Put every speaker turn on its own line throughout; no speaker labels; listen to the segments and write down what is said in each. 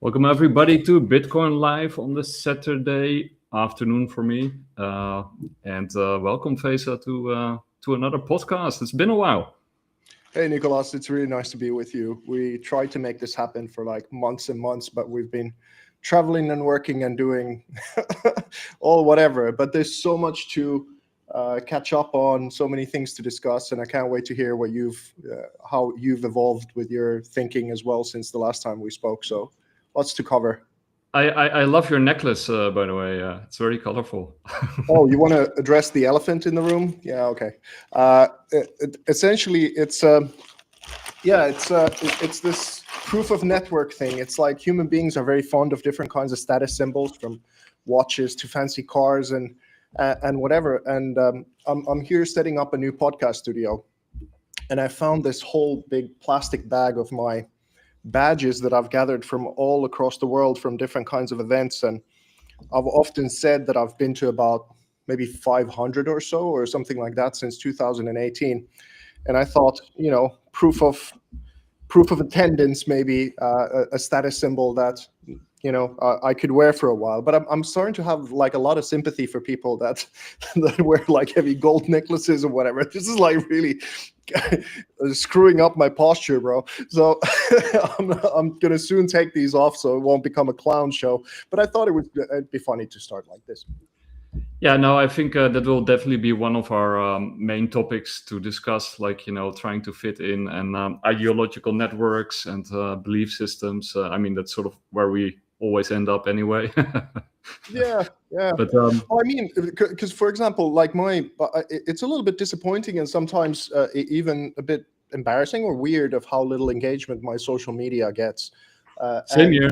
Welcome everybody to Bitcoin Live on this Saturday afternoon for me, and welcome Feza to another podcast. It's been a while.
Hey Nicolas, it's really nice to be with you. We tried to make this happen for like months and months, but we've been traveling and working and doing all whatever. But there's so much to catch up on, so many things to discuss, and I can't wait to hear what how you've evolved with your thinking as well since the last time we spoke. So lots to cover.
I love your necklace, by the way. It's very colorful.
Oh, you want to address the elephant in the room? Yeah, okay. Essentially, it's this proof of network thing. It's like human beings are very fond of different kinds of status symbols, from watches to fancy cars and whatever. And I'm here setting up a new podcast studio, and I found this whole big plastic bag of my badges that I've gathered from all across the world from different kinds of events. And I've often said that I've been to about maybe 500 or so or something like that since 2018. And I thought, proof of attendance, maybe a status symbol that, I could wear for a while. But I'm starting to have like a lot of sympathy for people that wear like heavy gold necklaces or whatever. This is like really screwing up my posture, bro. So I'm gonna soon take these off so it won't become a clown show. But I thought it'd be funny to start like this.
Yeah, no, I think that will definitely be one of our main topics to discuss, like, trying to fit in and ideological networks and belief systems. I mean, that's sort of where we always end up anyway.
Yeah.
But
I mean, because for example, like it's a little bit disappointing and sometimes even a bit embarrassing or weird of how little engagement my social media gets.
Same here.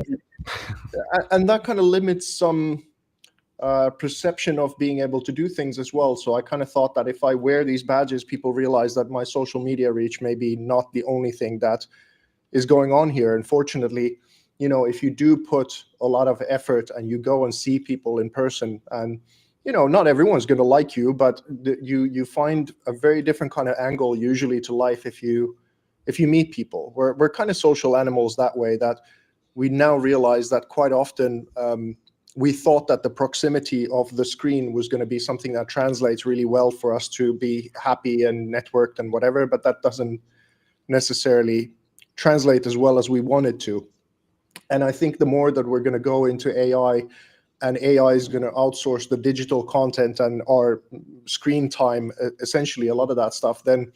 And that kind of limits some perception of being able to do things as well. So I kind of thought that if I wear these badges, people realize that my social media reach may be not the only thing that is going on here. And fortunately, if you do put a lot of effort and you go and see people in person, and not everyone's going to like you, but you find a very different kind of angle usually to life if you meet people. We're kind of social animals that way, that we now realize that quite often we thought that the proximity of the screen was going to be something that translates really well for us to be happy and networked and whatever, but that doesn't necessarily translate as well as we wanted to. And I think the more that we're going to go into AI, and AI is going to outsource the digital content and our screen time, essentially a lot of that stuff, then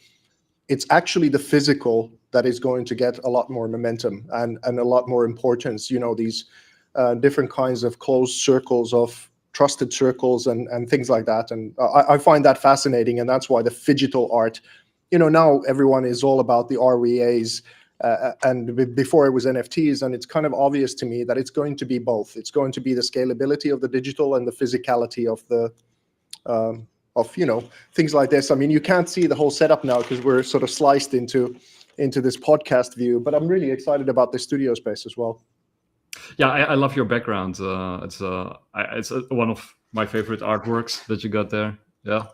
it's actually the physical that is going to get a lot more momentum and a lot more importance. These different kinds of closed circles, of trusted circles and things like that. And I find that fascinating. And that's why the phygital art, now everyone is all about the RWAs, and before it was NFTs, and it's kind of obvious to me that it's going to be both. It's going to be the scalability of the digital and the physicality of the things like this. I mean, you can't see the whole setup now because we're sort of sliced into this podcast view, but I'm really excited about the studio space as well.
Yeah, I love your background. It's one of my favorite artworks that you got there. Yeah.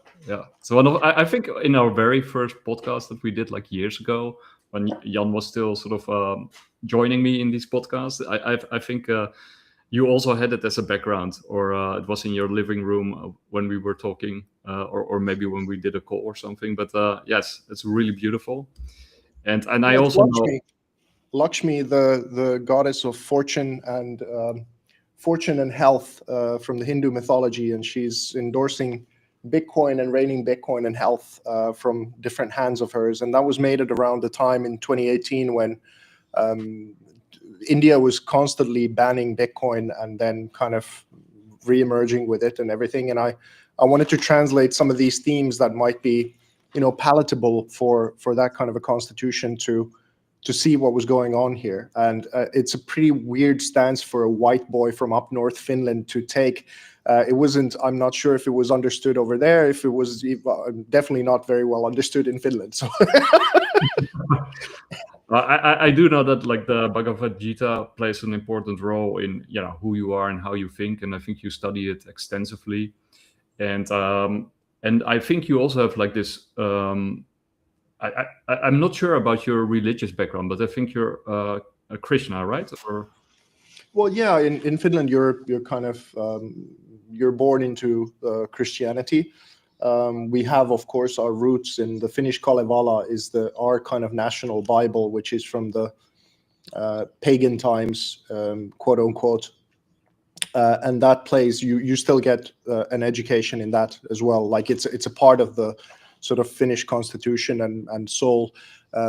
So I think in our very first podcast that we did like years ago, when Jan was still sort of joining me in these podcasts, I think you also had it as a background, or it was in your living room when we were talking, or maybe when we did a call or something. But yes, it's really beautiful. And I also know
Lakshmi, the goddess of fortune and health from the Hindu mythology, and she's endorsing Bitcoin and reigning Bitcoin and health from different hands of hers. And that was made at around the time in 2018 when India was constantly banning Bitcoin and then kind of re-emerging with it and everything. And I wanted to translate some of these themes that might be, palatable for that kind of a constitution to see what was going on here. And it's a pretty weird stance for a white boy from up north Finland to take. I'm not sure if it was understood over there, if it was definitely not very well understood in Finland. So
I do know that like the Bhagavad Gita plays an important role in who you are and how you think, and I think you study it extensively, and I think you also have like this. I'm not sure about your religious background, but I think you're a Krishna, right? Or
Well, yeah, in Finland, you're kind of you're born into Christianity. We have, of course, our roots in the Finnish Kalevala is our kind of national Bible, which is from the pagan times, quote unquote. And that plays, you still get an education in that as well. Like it's a part of the sort of Finnish constitution and soul.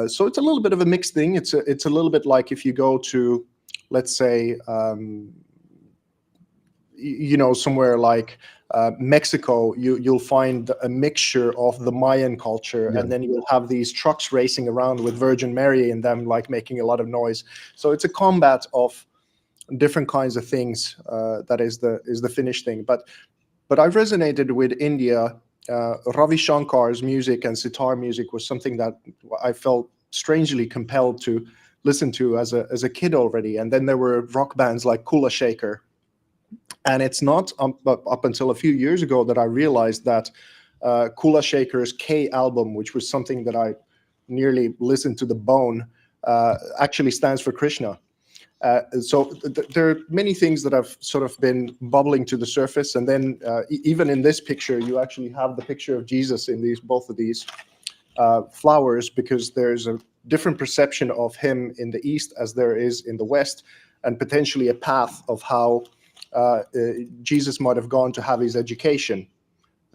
So it's a little bit of a mixed thing. It's a little bit like if you go to, let's say, somewhere like Mexico, you'll find a mixture of the Mayan culture, and then you'll have these trucks racing around with Virgin Mary in them, like making a lot of noise. So it's a combat of different kinds of things. That is the Finnish thing. But I've resonated with India. Ravi Shankar's music and sitar music was something that I felt strangely compelled to listen to as a kid already. And then there were rock bands like Kula Shaker. And it's not up until a few years ago that I realized that Kula Shaker's K album, which was something that I nearly listened to the bone, actually stands for Krishna. So there are many things that have sort of been bubbling to the surface. And then even in this picture, you actually have the picture of Jesus in both of these flowers, because there's a different perception of him in the East as there is in the West, and potentially a path of how Jesus might have gone to have his education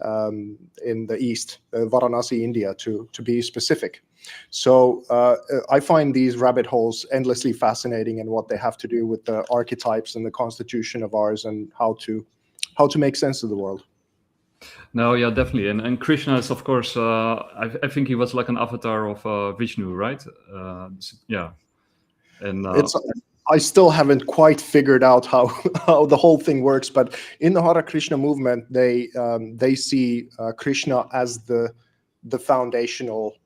in the East, Varanasi, India, to be specific. So I find these rabbit holes endlessly fascinating, and what they have to do with the archetypes and the constitution of ours, and how to make sense of the world.
No, yeah, definitely. And Krishna is, of course, I think he was like an avatar of Vishnu, right? Yeah. And
I still haven't quite figured out how the whole thing works, but in the Hare Krishna movement, they see Krishna as the foundational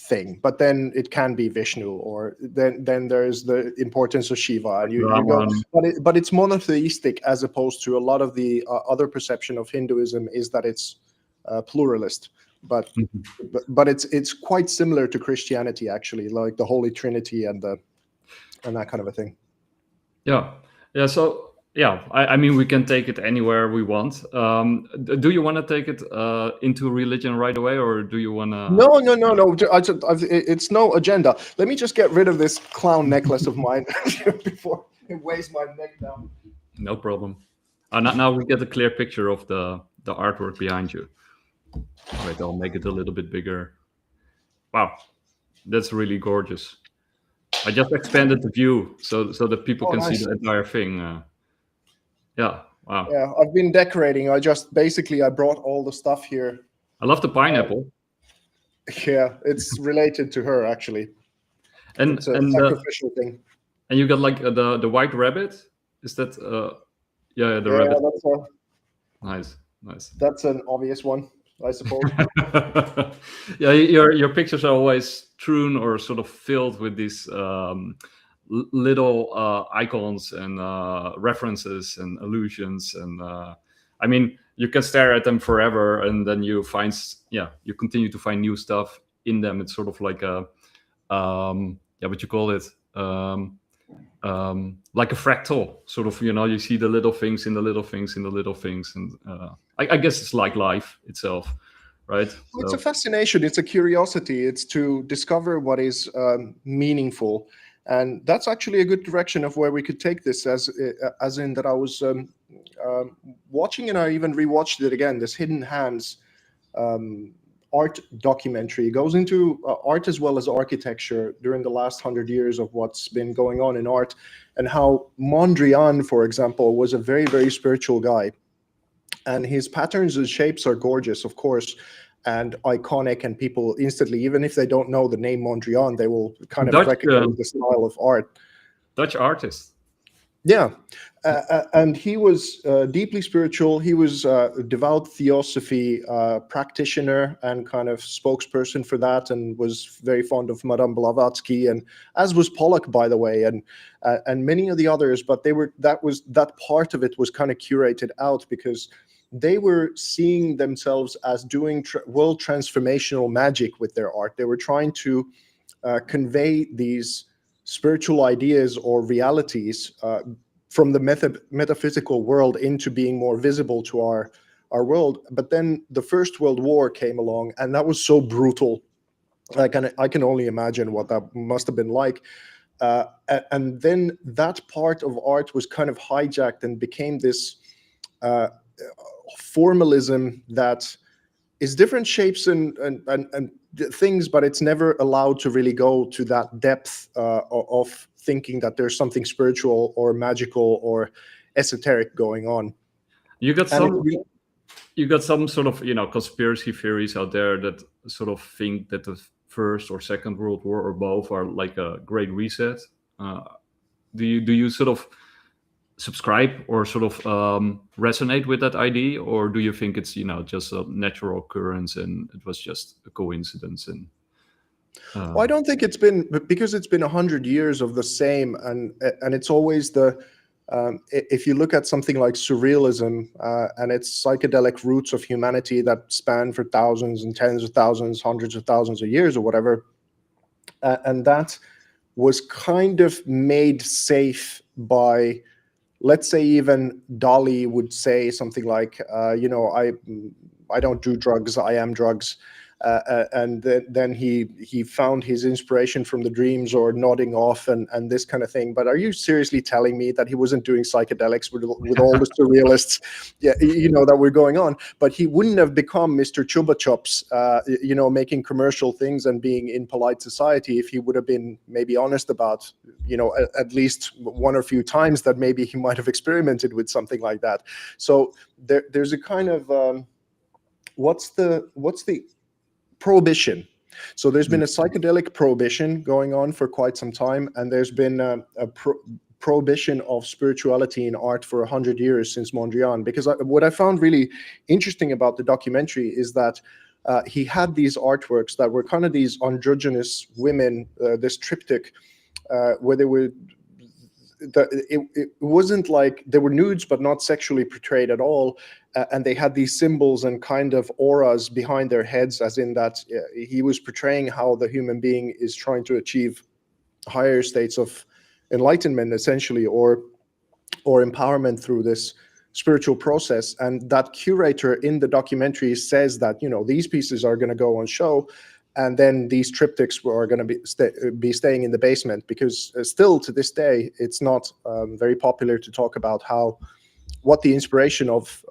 thing, but then it can be Vishnu, or then there's the importance of Shiva, and you go, but it's monotheistic, as opposed to a lot of the other perception of Hinduism is that it's pluralist. But it's quite similar to Christianity, actually, like the Holy Trinity and that kind of a thing.
Yeah. So yeah, I mean, we can take it anywhere we want. Do you want to take it into religion right away, or do you want to?
No. It's no agenda. Let me just get rid of this clown necklace of mine before it weighs my neck down.
No problem. Now we get a clear picture of the artwork behind you. Wait, I'll make it a little bit bigger. Wow, that's really gorgeous. I just expanded the view so that people can see the entire thing. Yeah, wow.
Yeah, I've been decorating. I brought all the stuff here.
I love the pineapple.
Yeah, it's related to her, actually.
And
it's a sacrificial thing.
And you got like the white rabbit. Is that the rabbit?
That's
nice.
That's an obvious one, I suppose.
Yeah, your pictures are always strewn or sort of filled with these little icons and references and allusions, and I mean, you can stare at them forever, and then you continue to find new stuff in them. It's sort of like a what you call it, like a fractal, sort of, you see the little things in the little things in the little things, and I guess it's like life itself, right?
It's a fascination, it's a curiosity, it's to discover what is meaningful, and that's actually a good direction of where we could take this, as in that I was watching, and I even rewatched it again, this Hidden Hands art documentary. It goes into art as well as architecture during the last 100 years of what's been going on in art, and how Mondrian, for example, was a very, very spiritual guy. And his patterns and shapes are gorgeous, of course, and iconic, and people instantly, even if they don't know the name Mondrian, they will kind of recognize the style of art.
Dutch artist.
Yeah, and he was deeply spiritual. He was a devout theosophy practitioner and kind of spokesperson for that, and was very fond of Madame Blavatsky, and as was Pollock, by the way, and many of the others. But that part of it was kind of curated out, because they were seeing themselves as doing world transformational magic with their art. They were trying to convey these spiritual ideas or realities from the metaphysical world into being more visible to our world. But then the First World War came along, and that was so brutal. I can only imagine what that must have been like. And then that part of art was kind of hijacked and became this formalism that is different shapes and things, but it's never allowed to really go to that depth of thinking that there's something spiritual or magical or esoteric going on.
You got
And
some you got some sort of conspiracy theories out there that sort of think that the First or Second World War or both are like a great reset. Do you sort of subscribe or sort of resonate with that idea, or do you think it's just a natural occurrence and it was just a coincidence? And
well, I don't think it's been, because it's been 100 years of the same, and it's always the if you look at something like surrealism and its psychedelic roots of humanity that span for thousands and tens of thousands, hundreds of thousands of years or whatever, and that was kind of made safe by, let's say, even Dali would say something like, I don't do drugs, I am drugs. And then he found his inspiration from the dreams or nodding off and this kind of thing. But are you seriously telling me that he wasn't doing psychedelics with all the surrealists, that were going on? But he wouldn't have become Mr. Chupa Chups, making commercial things and being in polite society if he would have been maybe honest about, at least one or few times that maybe he might have experimented with something like that. So there's a kind of what's the prohibition. So there's been a psychedelic prohibition going on for quite some time, and there's been a prohibition of spirituality in art for 100 years since Mondrian. Because what I found really interesting about the documentary is that he had these artworks that were kind of these androgynous women, this triptych, where they were. It wasn't like they were nudes, but not sexually portrayed at all. And they had these symbols and kind of auras behind their heads, as in that he was portraying how the human being is trying to achieve higher states of enlightenment, essentially, or empowerment through this spiritual process. And that curator in the documentary says that, these pieces are going to go on show. And then these triptychs are going to be staying in the basement, because still to this day, it's not very popular to talk about what the inspiration of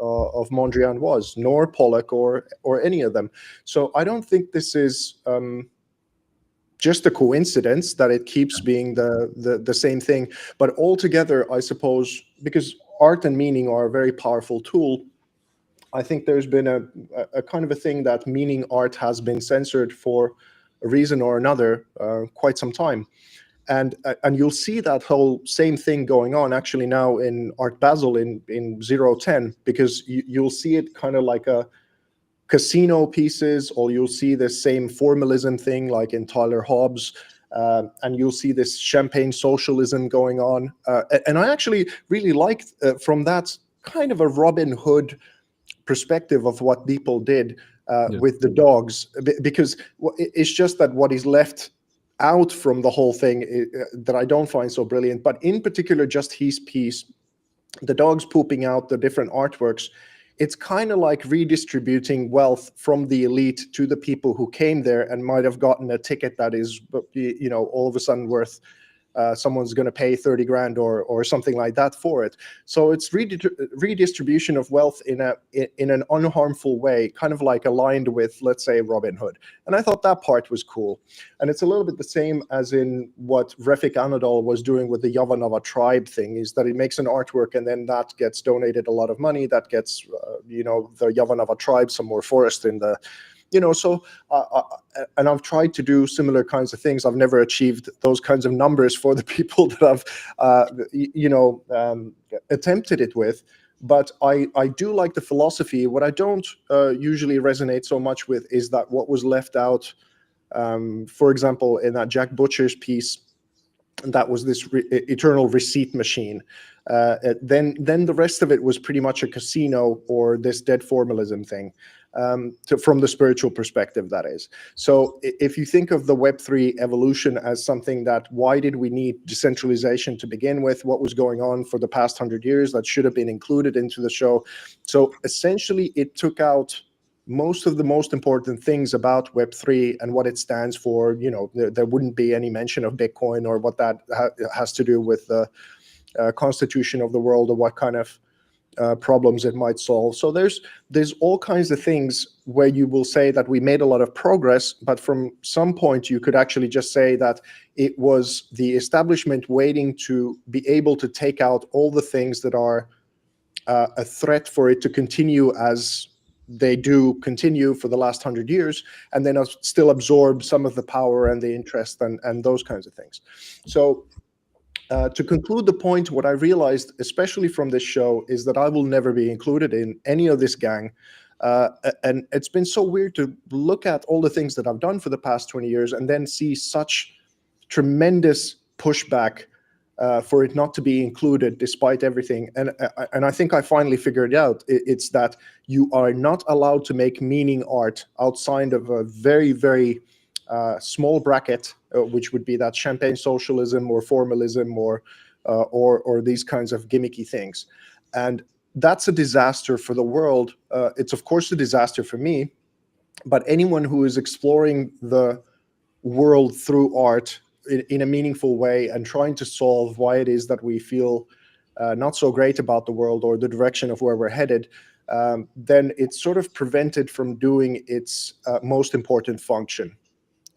Mondrian was, nor Pollock or any of them. So I don't think this is just a coincidence that it keeps being the same thing. But altogether, I suppose, because art and meaning are a very powerful tool, I think there's been a kind of a thing that meaning art has been censored for a reason or another quite some time. And you'll see that whole same thing going on actually now in Art Basel in 010, because you'll see it kind of like a casino pieces, or you'll see the same formalism thing like in Tyler Hobbs, and you'll see this champagne socialism going on. And I actually really liked from that kind of a Robin Hood perspective of what people did with the dogs, because it's just that what is left out from the whole thing that I don't find so brilliant, but in particular just his piece, the dogs pooping out the different artworks, it's kind of like redistributing wealth from the elite to the people who came there and might have gotten a ticket that is, all of a sudden worth someone's going to pay 30 grand or something like that for it. So it's redistribution of wealth in an unharmful way, kind of like aligned with, let's say, Robin Hood. And I thought that part was cool. And it's a little bit the same as in what Refik Anadol was doing with the Yavanova tribe thing, is that he makes an artwork and then that gets donated a lot of money, that gets, the Yavanova tribe some more forest in the, so, and I've tried to do similar kinds of things. I've never achieved those kinds of numbers for the people that I've, attempted it with. But I do like the philosophy. What I don't usually resonate so much with is that what was left out, for example, in that Jack Butcher's piece, that was this eternal receipt machine. Then the rest of it was pretty much a casino or this dead formalism thing. from the spiritual perspective, that is. So if you think of the Web3 evolution as something that, why did we need decentralization to begin with? What was going on for the past 100 years that should have been included into the show? So essentially, it took out most of the most important things about Web3 and what it stands for. You know, there wouldn't be any mention of Bitcoin or what that has to do with the constitution of the world, or what kind of problems it might solve. So there's all kinds of things where you will say that we made a lot of progress, but from some point you could actually just say that it was the establishment waiting to be able to take out all the things that are a threat for it to continue as they do continue for the last 100 years, and then still absorb some of the power and the interest and those kinds of things. So to conclude the point, what I realized, especially from this show, is that I will never be included in any of this gang. And it's been so weird to look at all the things that I've done for the past 20 years and then see such tremendous pushback for it not to be included despite everything. And I think I finally figured it out. It's that you are not allowed to make meaning art outside of a very, very small bracket, which would be that champagne socialism or formalism or these kinds of gimmicky things. And that's a disaster for the world. It's of course a disaster for me, but anyone who is exploring the world through art in a meaningful way and trying to solve why it is that we feel not so great about the world or the direction of where we're headed, then it's sort of prevented from doing its most important function.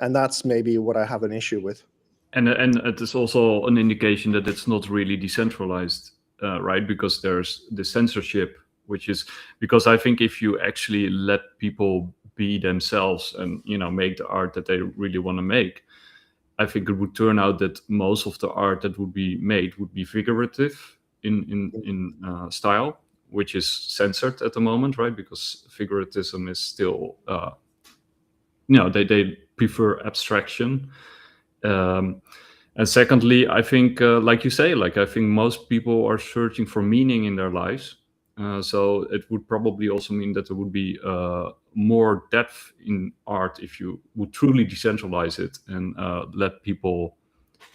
And that's maybe what I have an issue with.
And it is also an indication that it's not really decentralized, right? Because there's the censorship, which is because I think if you actually let people be themselves and, you know, make the art that they really want to make, I think it would turn out that most of the art that would be made would be figurative in style, which is censored at the moment, right? Because figurativism is still, you know, they prefer abstraction. And secondly, I think, like you say, like I think most people are searching for meaning in their lives. So it would probably also mean that there would be more depth in art if you would truly decentralize it and let people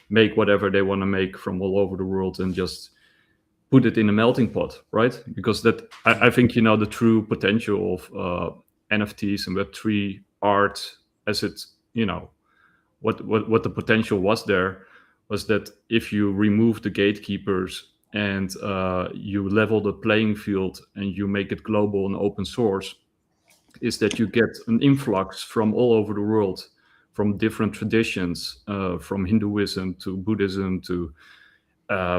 make whatever they want to make from all over the world and just put it in a melting pot, right? Because that I think, you know, the true potential of NFTs and Web3 art, as it, you know, what the potential was there, was that if you remove the gatekeepers and you level the playing field and you make it global and open source, is that you get an influx from all over the world, from different traditions, from Hinduism to Buddhism to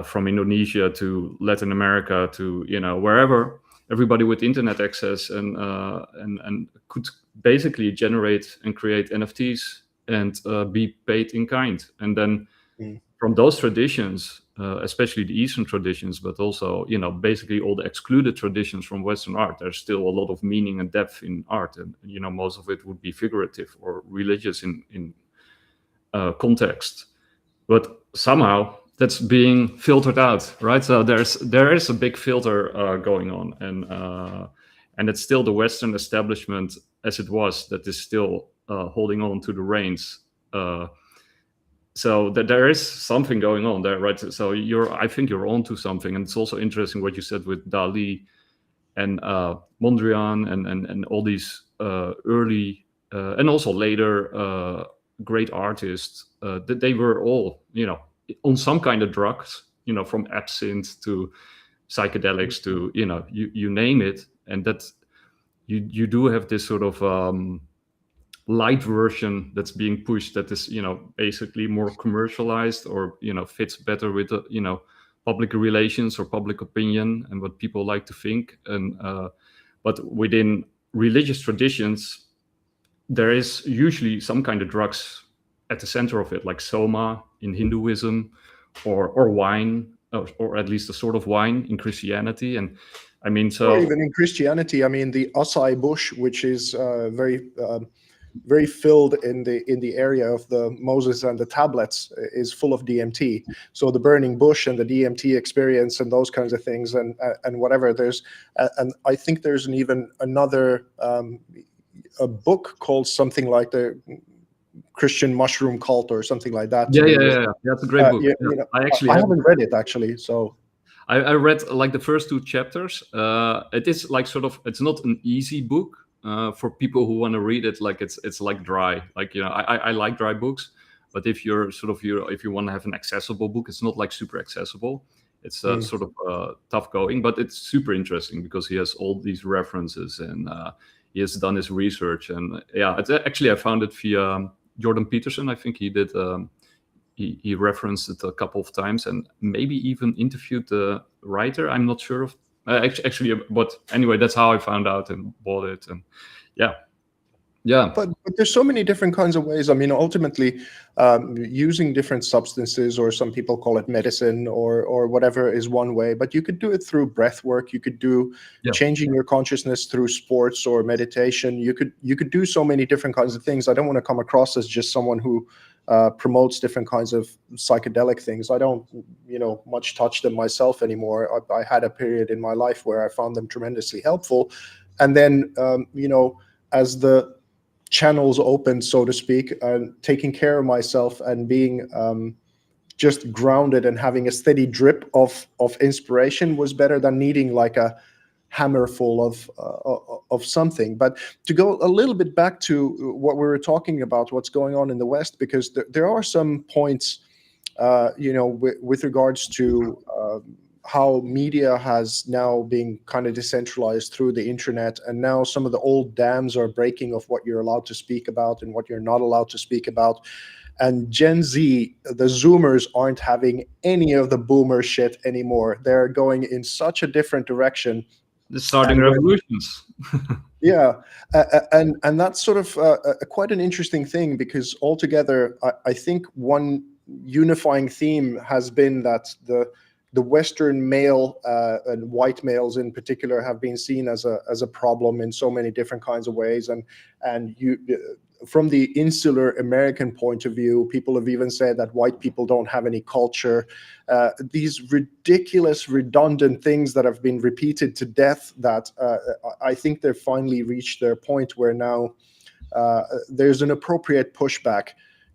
from Indonesia to Latin America to, you know, wherever, everybody with internet access and could basically generate and create NFTs and be paid in kind. And then from those traditions, especially the Eastern traditions, but also, you know, basically all the excluded traditions from Western art, there's still a lot of meaning and depth in art. And, you know, most of it would be figurative or religious in context. But somehow that's being filtered out, right? So there is a big filter going on. And it's still the Western establishment as it was that is still holding on to the reins. So that there is something going on there, right? So I think you're onto something, and it's also interesting what you said with Dali and Mondrian and all these early and also later great artists. That they were all, you know, on some kind of drugs, you know, from absinthe to psychedelics to, you know, you name it, and that you do have this sort of light version that's being pushed that is, you know, basically more commercialized or, you know, fits better with the, you know, public relations or public opinion and what people like to think. And but within religious traditions, there is usually some kind of drugs at the center of it, like soma in Hinduism, or wine, or at least a sort of wine in Christianity. And I mean, so
or even in Christianity, I mean, the acai bush, which is very very filled in the area of the Moses and the tablets is full of DMT. So the burning bush and the DMT experience and those kinds of things, and whatever. There's and I think there's even another a book called something like the Christian Mushroom Cult or something like that.
Yeah. That's a great book.
Yeah,
Yeah.
you know,
I actually
I haven't read it actually, so.
I read like the first 2 chapters. It is like sort of, it's not an easy book for people who want to read it. Like it's like dry. Like, you know, I like dry books, but if you're sort of if you want to have an accessible book, it's not like super accessible. It's sort of tough going, but it's super interesting because he has all these references and he has done his research. And yeah, it's actually, I found it via Jordan Peterson. I think he did. He referenced it a couple of times and maybe even interviewed the writer. I'm not sure of actually, but anyway, that's how I found out and bought it. And yeah.
But there's so many different kinds of ways. I mean, ultimately, using different substances, or some people call it medicine, or whatever, is one way. But you could do it through breath work. You could do changing your consciousness through sports or meditation. You could do so many different kinds of things. I don't want to come across as just someone who promotes different kinds of psychedelic things. I don't, much touch them myself anymore. I had a period in my life where I found them tremendously helpful, and then as the channels opened, so to speak, and taking care of myself and being just grounded and having a steady drip of inspiration was better than needing like a hammer full of something. But to go a little bit back to what we were talking about, what's going on in the West, because there are some points, with regards to how media has now been kind of decentralized through the internet, and now some of the old dams are breaking of what you're allowed to speak about and what you're not allowed to speak about. And Gen Z, the Zoomers, aren't having any of the boomer shit anymore. They're going in such a different direction.
The starting revolutions.
Yeah, and that's sort of quite an interesting thing, because altogether, I think one unifying theme has been that the Western male and white males in particular have been seen as a problem in so many different kinds of ways, and you. From the insular American point of view, people have even said that white people don't have any culture. These ridiculous, redundant things that have been repeated to death, that I think they've finally reached their point where now there's an appropriate pushback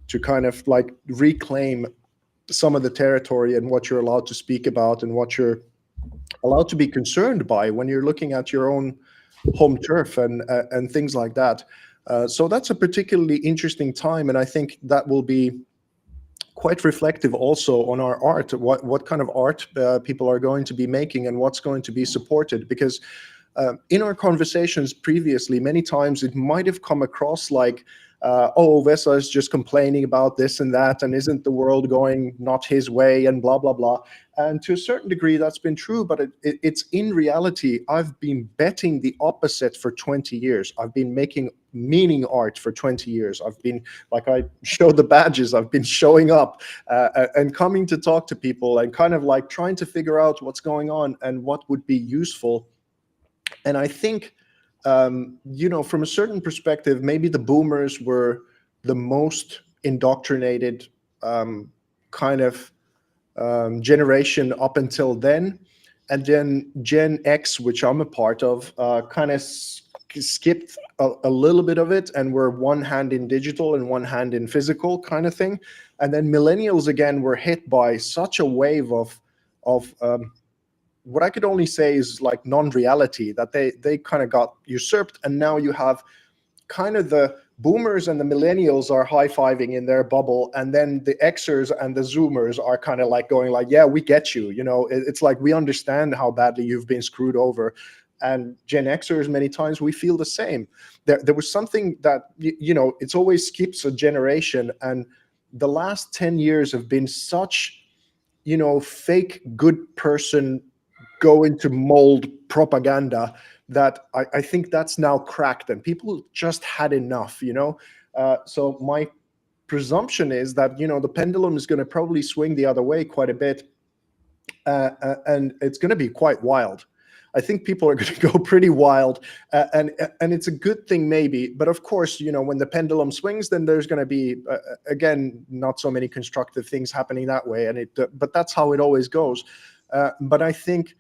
to kind of like reclaim some of the territory and what you're allowed to speak about and what you're allowed to be concerned by when you're looking at your own home turf and things like that. So that's a particularly interesting time, and I think that will be quite reflective also on our art, what kind of art people are going to be making and what's going to be supported. Because in our conversations previously, many times it might have come across like, Vesa is just complaining about this and that, and isn't the world going not his way, and blah, blah, blah. And to a certain degree, that's been true, but it's in reality, I've been betting the opposite for 20 years. I've been making meaning art for 20 years. I've been, like I showed the badges, I've been showing up and coming to talk to people and kind of like trying to figure out what's going on and what would be useful. And I think, from a certain perspective, maybe the boomers were the most indoctrinated kind of generation up until then. And then Gen X, which I'm a part of, kind of skipped a little bit of it and were one hand in digital and one hand in physical kind of thing. And then millennials, again, were hit by such a wave of what I could only say is like non-reality, that they kind of got usurped. And now you have kind of the boomers and the millennials are high-fiving in their bubble, and then the Xers and the Zoomers are kind of like going like, yeah, we get you. It's like, we understand how badly you've been screwed over. And Gen Xers, many times we feel the same. There was something that, it's always skips a generation. And the last 10 years have been such, fake good person go into mold propaganda that I think that's now cracked, and people just had enough, So my presumption is that, the pendulum is going to probably swing the other way quite a bit, and it's going to be quite wild. I think people are going to go pretty wild, and it's a good thing maybe. But of course, when the pendulum swings, then there's going to be again not so many constructive things happening that way, and but that's how it always goes. But I think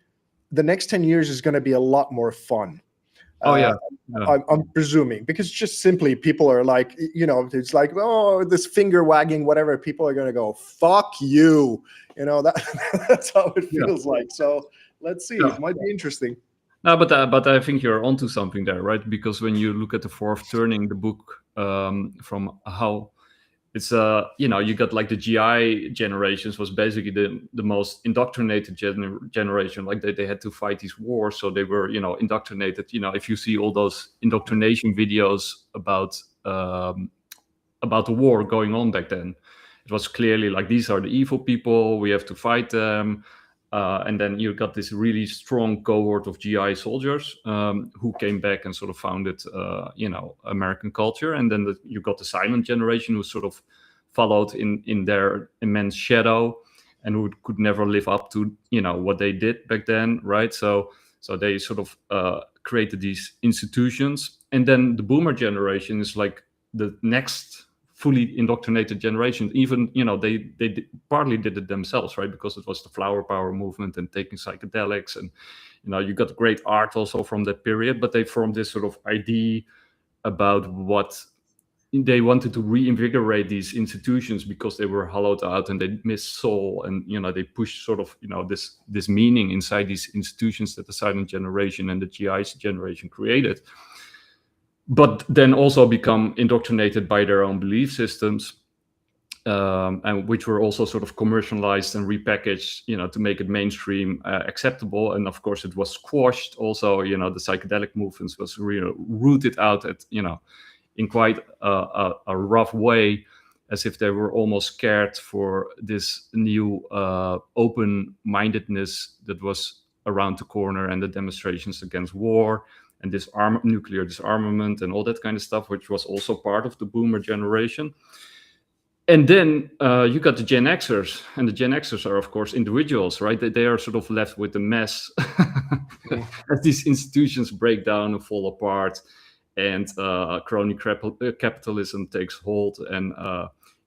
the next 10 years is going to be a lot more fun.
Oh yeah.
I'm presuming, because just simply people are like, it's like, oh, this finger wagging, whatever. People are going to go, fuck you. That's how it feels like. So let's see. It might be interesting.
No, but I think you're onto something there, right? Because when you look at the fourth turning, the book, from how it's you got like the GI generations was basically the most indoctrinated generation. Like they had to fight these wars, so they were indoctrinated. If you see all those indoctrination videos about the war going on back then, it was clearly like, these are the evil people, we have to fight them. And then you got this really strong cohort of GI soldiers who came back and sort of founded, American culture. And then you got the silent generation who sort of followed in their immense shadow and who could never live up to, what they did back then, right? So they sort of created these institutions. And then the boomer generation is like the next fully indoctrinated generation. Even they partly did it themselves, right? Because it was the flower power movement and taking psychedelics, and you got great art also from that period. But they formed this sort of idea about what they wanted to reinvigorate these institutions because they were hollowed out and they missed soul, and they pushed sort of this meaning inside these institutions that the silent generation and the GI generation created, but then also become indoctrinated by their own belief systems, and which were also sort of commercialized and repackaged, to make it mainstream acceptable. And of course, it was squashed. Also, the psychedelic movements was rooted out at in quite a rough way, as if they were almost scared for this new open-mindedness that was around the corner, and the demonstrations against war and this nuclear disarmament and all that kind of stuff, which was also part of the boomer generation. And then you got the Gen Xers, and the Gen Xers are, of course, individuals, right? They are sort of left with the mess as these institutions break down and fall apart, and crony capitalism takes hold, and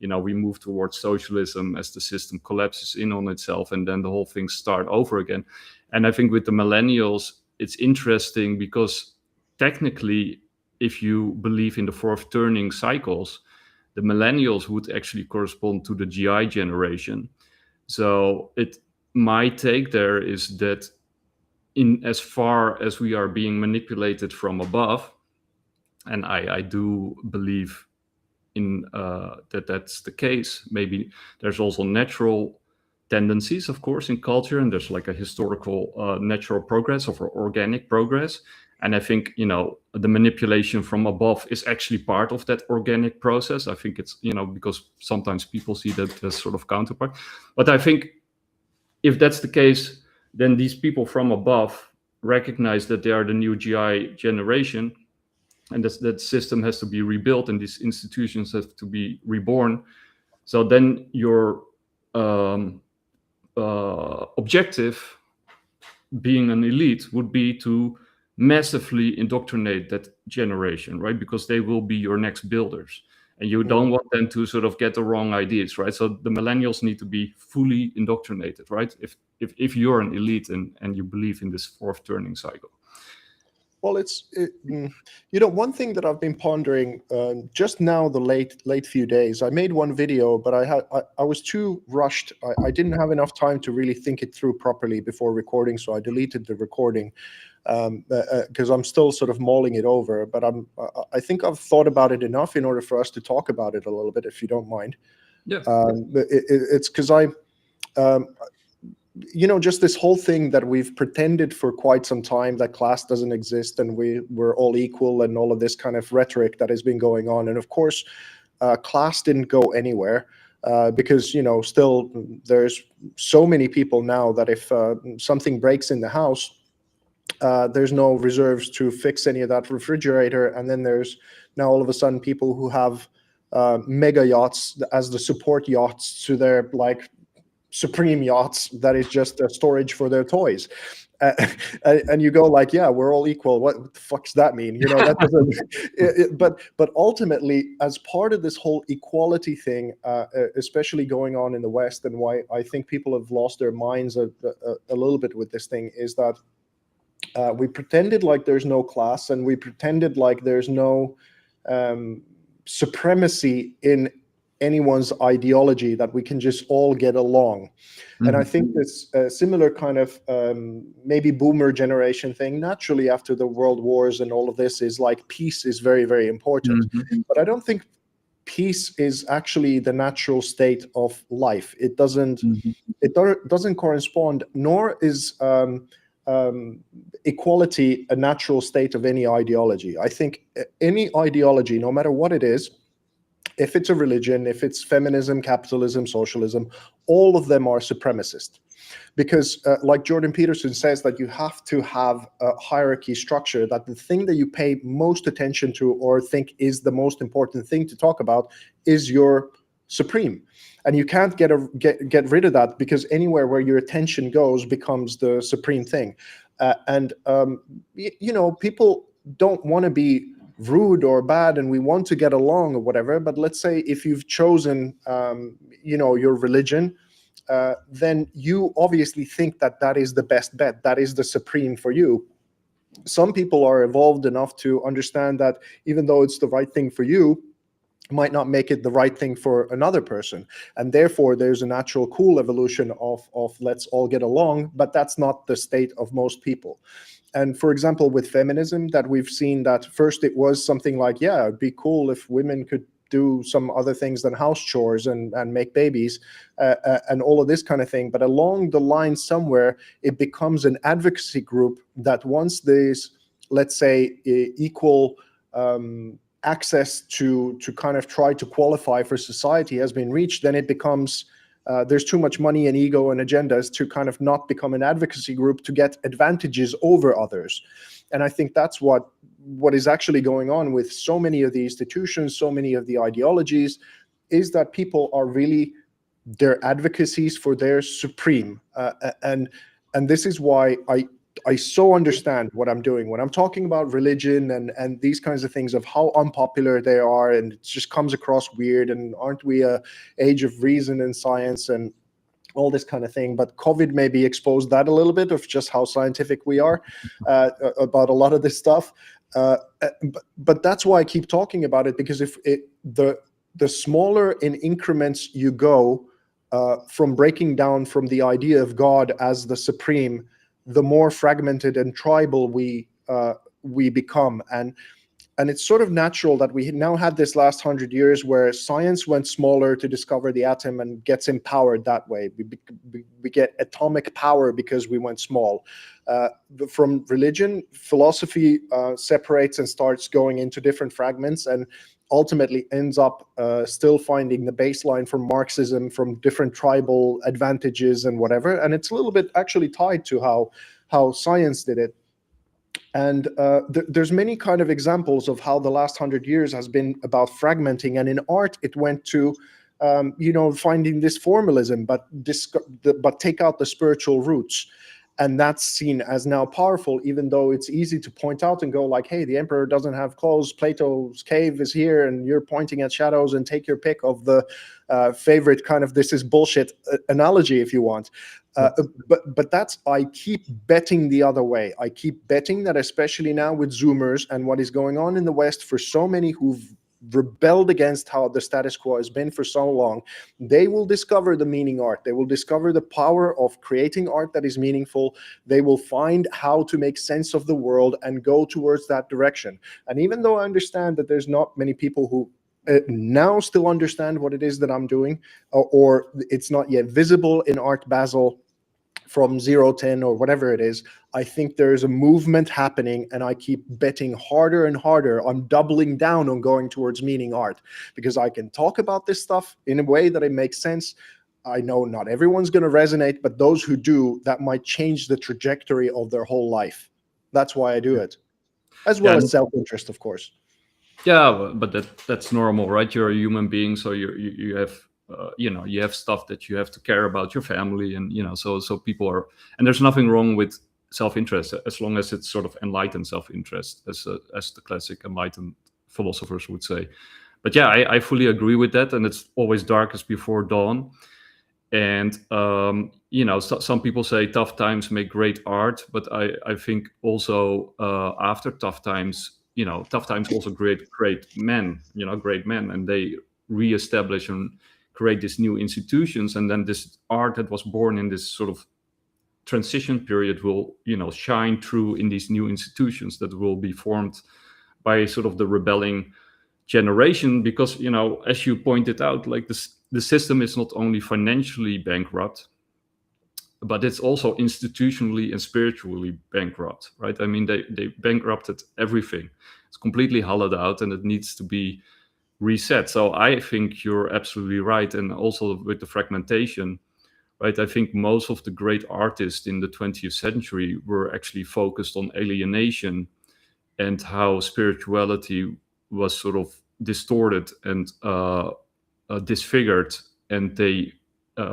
we move towards socialism as the system collapses in on itself, and then the whole thing start over again. And I think with the millennials, it's interesting because technically, if you believe in the fourth turning cycles, the millennials would actually correspond to the GI generation. So my take there is that in as far as we are being manipulated from above, and I do believe in that's the case. Maybe there's also natural tendencies, of course, in culture, and there's like a historical natural progress or organic progress. And I think the manipulation from above is actually part of that organic process. I think it's because sometimes people see that as sort of counterpart. But I think if that's the case, then these people from above recognize that they are the new GI generation, and that system has to be rebuilt, and these institutions have to be reborn. So then your objective, being an elite, would be to massively indoctrinate that generation, right? Because they will be your next builders, and you don't want them to sort of get the wrong ideas, right? So the millennials need to be fully indoctrinated, right? If you're an elite and you believe in this fourth turning cycle.
Well, one thing that I've been pondering just now, the late few days. I made one video, but I was too rushed. I didn't have enough time to really think it through properly before recording, so I deleted the recording because I'm still sort of mulling it over. But I think I've thought about it enough in order for us to talk about it a little bit, if you don't mind.
Yeah.
It's because just this whole thing that we've pretended for quite some time that class doesn't exist and we're all equal, and all of this kind of rhetoric that has been going on. And of course, class didn't go anywhere because, still there's so many people now that if something breaks in the house, there's no reserves to fix any of that refrigerator. And then there's now all of a sudden people who have mega yachts as the support yachts to their supreme yachts that is just a storage for their toys. and you go like, yeah, we're all equal. What the fuck's that mean? That doesn't. But ultimately, as part of this whole equality thing, especially going on in the West, and why I think people have lost their minds a little bit with this thing, is that we pretended like there's no class, and we pretended like there's no supremacy in anyone's ideology, that we can just all get along. And I think this similar kind of maybe boomer generation thing, naturally after the world wars and all of this, is like peace is very, very important. But I don't think peace is actually the natural state of life. It doesn't correspond, nor is equality a natural state of any ideology. I think any ideology, no matter what it is, if it's a religion, if it's feminism, capitalism, socialism, all of them are supremacist. Because like Jordan Peterson says, that you have to have a hierarchy structure, that the thing that you pay most attention to or think is the most important thing to talk about is your supreme. And you can't get rid of that, because anywhere where your attention goes becomes the supreme thing. People don't want to be rude or bad, and we want to get along or whatever. But let's say if you've chosen, your religion, then you obviously think that is the best bet, that is the supreme for you. Some people are evolved enough to understand that even though it's the right thing for you, might not make it the right thing for another person, and therefore there's a natural cool evolution of let's all get along. But that's not the state of most people. And for example, with feminism, that we've seen that first it was something like, yeah, it'd be cool if women could do some other things than house chores and make babies and all of this kind of thing. But along the line somewhere, it becomes an advocacy group that once there's, let's say, equal access to kind of try to qualify for society has been reached, then it becomes there's too much money and ego and agendas to kind of not become an advocacy group to get advantages over others. And I think that's what is actually going on with so many of the institutions, so many of the ideologies, is that people are really their advocacies for their supreme. And this is why I so understand what I'm doing when I'm talking about religion and these kinds of things, of how unpopular they are, and it just comes across weird, and aren't we a age of reason and science and all this kind of thing. But COVID maybe exposed that a little bit, of just how scientific we are about a lot of this stuff. But that's why I keep talking about it, because if the smaller in increments you go from breaking down from the idea of God as the supreme, the more fragmented and tribal we become. And it's sort of natural that we now had this last 100 years where science went smaller to discover the atom and gets empowered that way. We get atomic power because we went small. From religion, philosophy separates and starts going into different fragments, and ultimately ends up still finding the baseline from Marxism, from different tribal advantages and whatever. And it's a little bit actually tied to how science did it. And there's many kind of examples of how the last 100 years has been about fragmenting. And in art, it went to, finding this formalism, but take out the spiritual roots. And that's seen as now powerful, even though it's easy to point out and go like, hey, the emperor doesn't have clothes, Plato's cave is here, and you're pointing at shadows, and take your pick of the favorite kind of this is bullshit analogy if you want. But that's, I keep betting the other way. I keep betting that, especially now with Zoomers and what is going on in the West, for so many who've rebelled against how the status quo has been for so long, they will discover the meaning art. They will discover the power of creating art that is meaningful. They will find how to make sense of the world and go towards that direction. And even though I understand that there's not many people who now still understand what it is that I'm doing, or it's not yet visible in Art Basel from 010 or whatever it is, I think there is a movement happening, and I keep betting harder and harder. I'm doubling down on going towards meaning art, because I can talk about this stuff in a way that it makes sense. I know not everyone's going to resonate, but those who do, that might change the trajectory of their whole life. That's why I do it, as well as self-interest, of course.
Yeah, but that's normal, right? You're a human being, so you have you have stuff that you have to care about, your family, and so people are, and there's nothing wrong with self-interest, as long as it's sort of enlightened self-interest, as the classic enlightened philosophers would say. But yeah, I fully agree with that, and it's always darkest before dawn. And some people say tough times make great art, but I think also after tough times, tough times also create great men, and they reestablish and create these new institutions, and then this art that was born in this sort of transition period will shine through in these new institutions that will be formed by sort of the rebelling generation. Because as you pointed out, like the system is not only financially bankrupt, but it's also institutionally and spiritually bankrupt, right? I mean, they bankrupted everything. It's completely hollowed out, and it needs to be reset. So I think you're absolutely right. And also with the fragmentation, right? I think most of the great artists in the 20th century were actually focused on alienation and how spirituality was sort of distorted and disfigured, and they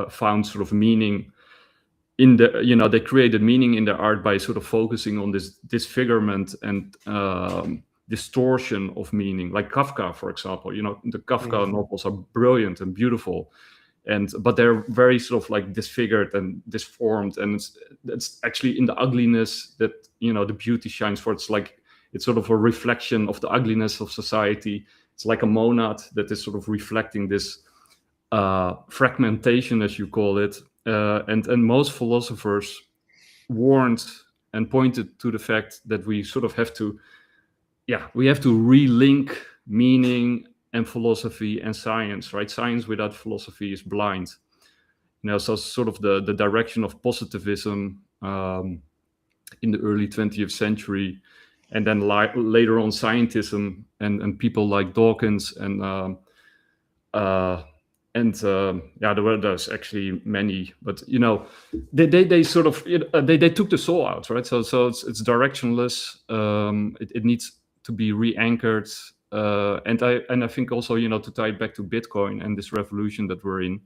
found sort of meaning in they created meaning in their art by sort of focusing on this disfigurement and distortion of meaning. Like Kafka, for example, the Kafka novels are brilliant and beautiful, but they're very sort of like disfigured and disformed, and it's actually in the ugliness that the beauty shines for. It's sort of a reflection of the ugliness of society. It's like a monad that is sort of reflecting this fragmentation, as you call it. And most philosophers warned and pointed to the fact that we sort of have to relink meaning and philosophy and science, right? Science without philosophy is blind. So sort of the direction of positivism in the early 20th century, and then later on scientism and people like Dawkins there's actually many, but they sort of they took the soul out, right? So it's directionless. It needs to be re-anchored, and I think also to tie it back to Bitcoin and this revolution that we're in,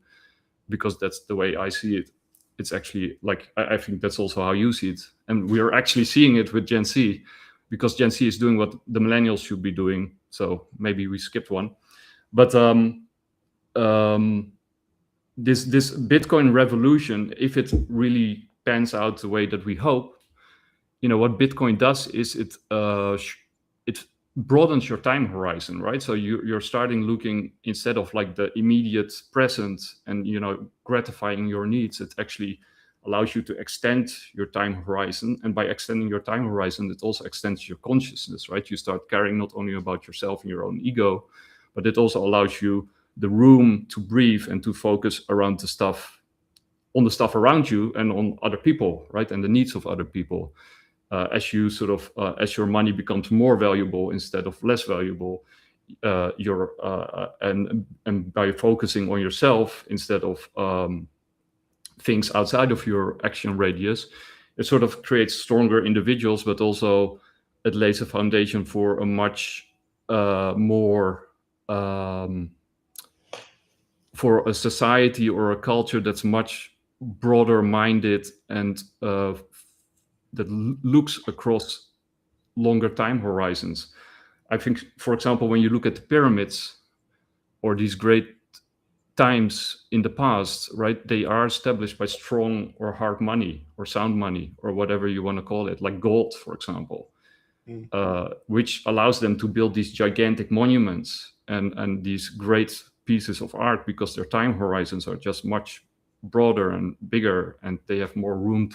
because that's the way I see it. It's actually like I think that's also how you see it, and we are actually seeing it with Gen Z, because Gen Z is doing what the millennials should be doing. So maybe we skipped one, but this Bitcoin revolution, if it really pans out the way that we hope, what Bitcoin does is it broadens your time horizon, right? So you're starting looking, instead of like the immediate present and gratifying your needs, it actually allows you to extend your time horizon. And by extending your time horizon, it also extends your consciousness, right? You start caring not only about yourself and your own ego, but it also allows you the room to breathe and to focus on the stuff around you and on other people, right? And the needs of other people. As you sort of as your money becomes more valuable instead of less valuable, and by focusing on yourself instead of things outside of your action radius, it sort of creates stronger individuals, but also it lays a foundation for a much more for a society or a culture that's much broader minded and that looks across longer time horizons. I think, for example, when you look at the pyramids or these great times in the past, right, they are established by strong or hard money or sound money or whatever you want to call it, like gold, for example, which allows them to build these gigantic monuments and these great pieces of art, because their time horizons are just much broader and bigger, and they have more room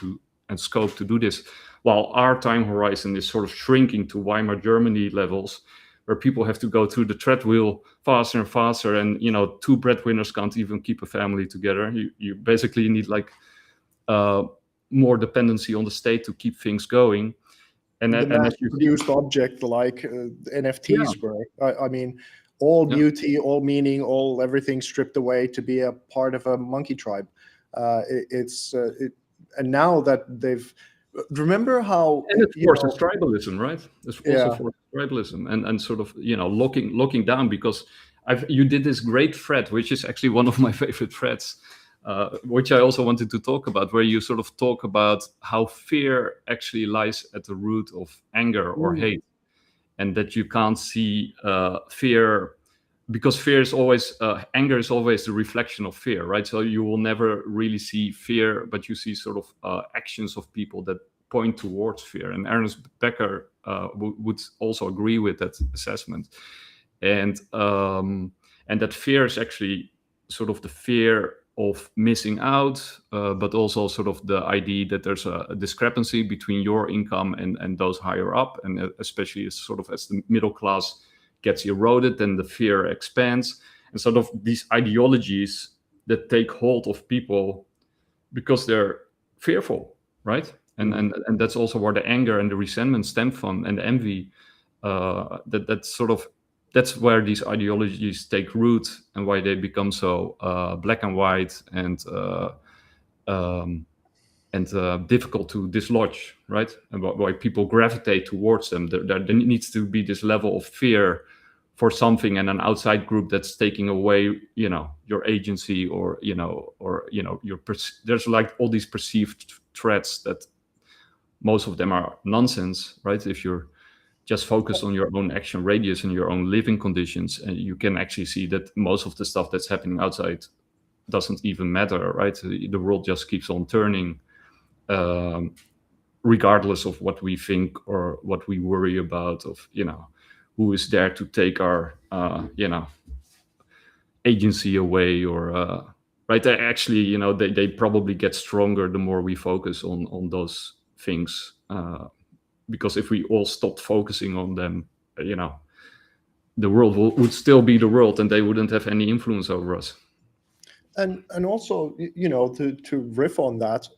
and scope to do this. While our time horizon is sort of shrinking to Weimar Germany levels, where people have to go through the treadmill faster and faster, and two breadwinners can't even keep a family together. You basically need like more dependency on the state to keep things going. And
mass produced object like NFTs were. I mean, all beauty, all meaning, all everything stripped away to be a part of a monkey tribe. And now that they've, remember how,
and it forces tribalism, right? It's also for tribalism and sort of locking down, because you did this great thread, which is actually one of my favorite threads which I also wanted to talk about, where you sort of talk about how fear actually lies at the root of anger or
Mm.
hate, and that you can't see fear, because fear is always anger is always the reflection of fear, right? So you will never really see fear, but you see sort of actions of people that point towards fear. And Ernest Becker would also agree with that assessment, and that fear is actually sort of the fear of missing out, but also sort of the idea that there's a discrepancy between your income and those higher up, and especially as sort of as the middle class gets eroded, then the fear expands, and sort of these ideologies that take hold of people because they're fearful, right? And that's also where the anger and the resentment stem from, and the envy. That's where these ideologies take root, and why they become so black and white um, and difficult to dislodge, right? And why people gravitate towards them. There needs to be this level of fear for something, and an outside group that's taking away, your agency, or there's like all these perceived threats that most of them are nonsense, right? If you're just focused on your own action radius and your own living conditions, and you can actually see that most of the stuff that's happening outside doesn't even matter, right? The world just keeps on turning, regardless of what we think or what we worry about, of who is there to take our agency away, or right. Actually, they probably get stronger the more we focus on those things, because if we all stopped focusing on them, the world would still be the world, and they wouldn't have any influence over us.
And also, to riff on that,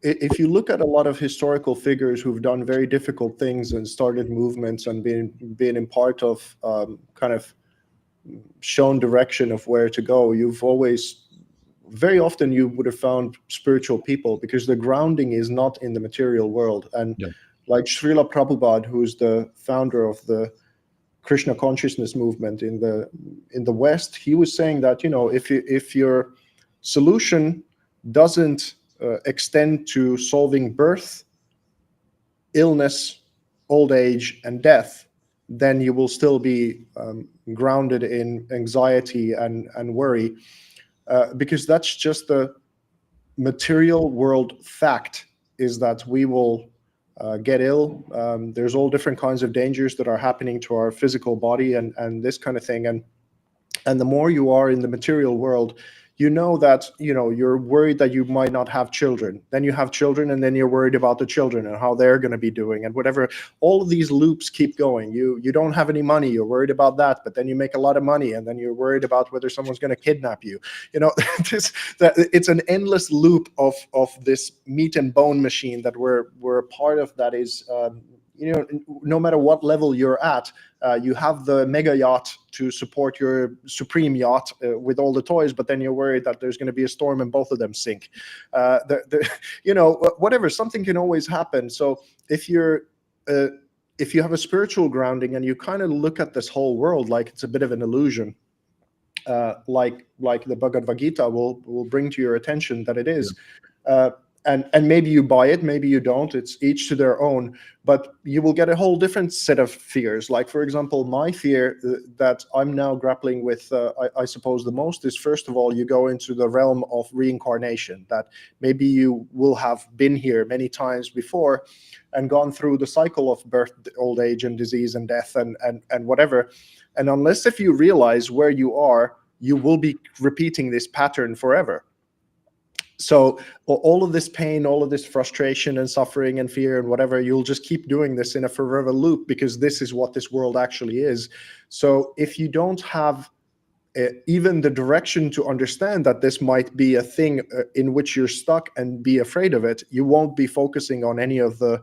if you look at a lot of historical figures who've done very difficult things and started movements and been in part of kind of shown direction of where to go, very often you would have found spiritual people, because the grounding is not in the material world. And
Yeah.
like Srila Prabhupada, who's the founder of the Krishna consciousness movement in the West, he was saying that, if your solution doesn't extend to solving birth, illness, old age, and death, then you will still be grounded in anxiety and worry, because that's just the material world fact, is that we will get ill. There's all different kinds of dangers that are happening to our physical body and this kind of thing. And the more you are in the material world, that you're worried that you might not have children. Then you have children, and then you're worried about the children and how they're going to be doing, and whatever. All of these loops keep going. You don't have any money, you're worried about that, but then you make a lot of money, and then you're worried about whether someone's going to kidnap you. It's an endless loop of this meat and bone machine that we're a part of. That is, no matter what level you're at, you have the mega yacht to support your supreme yacht with all the toys, but then you're worried that there's going to be a storm and both of them sink. Whatever, something can always happen. So if you have a spiritual grounding and you kind of look at this whole world like it's a bit of an illusion, like the Bhagavad Gita will bring to your attention that it is. Yeah. And maybe you buy it, maybe you don't. It's each to their own. But you will get a whole different set of fears. Like, for example, my fear that I'm now grappling with, I suppose the most, is, first of all, you go into the realm of reincarnation, that maybe you will have been here many times before and gone through the cycle of birth, old age, and disease and death and whatever. And unless if you realize where you are, you will be repeating this pattern forever. So all of this pain, all of this frustration and suffering and fear and whatever, you'll just keep doing this in a forever loop, because this is what this world actually is. So if you don't have even the direction to understand that this might be a thing in which you're stuck and be afraid of it, you won't be focusing on any of the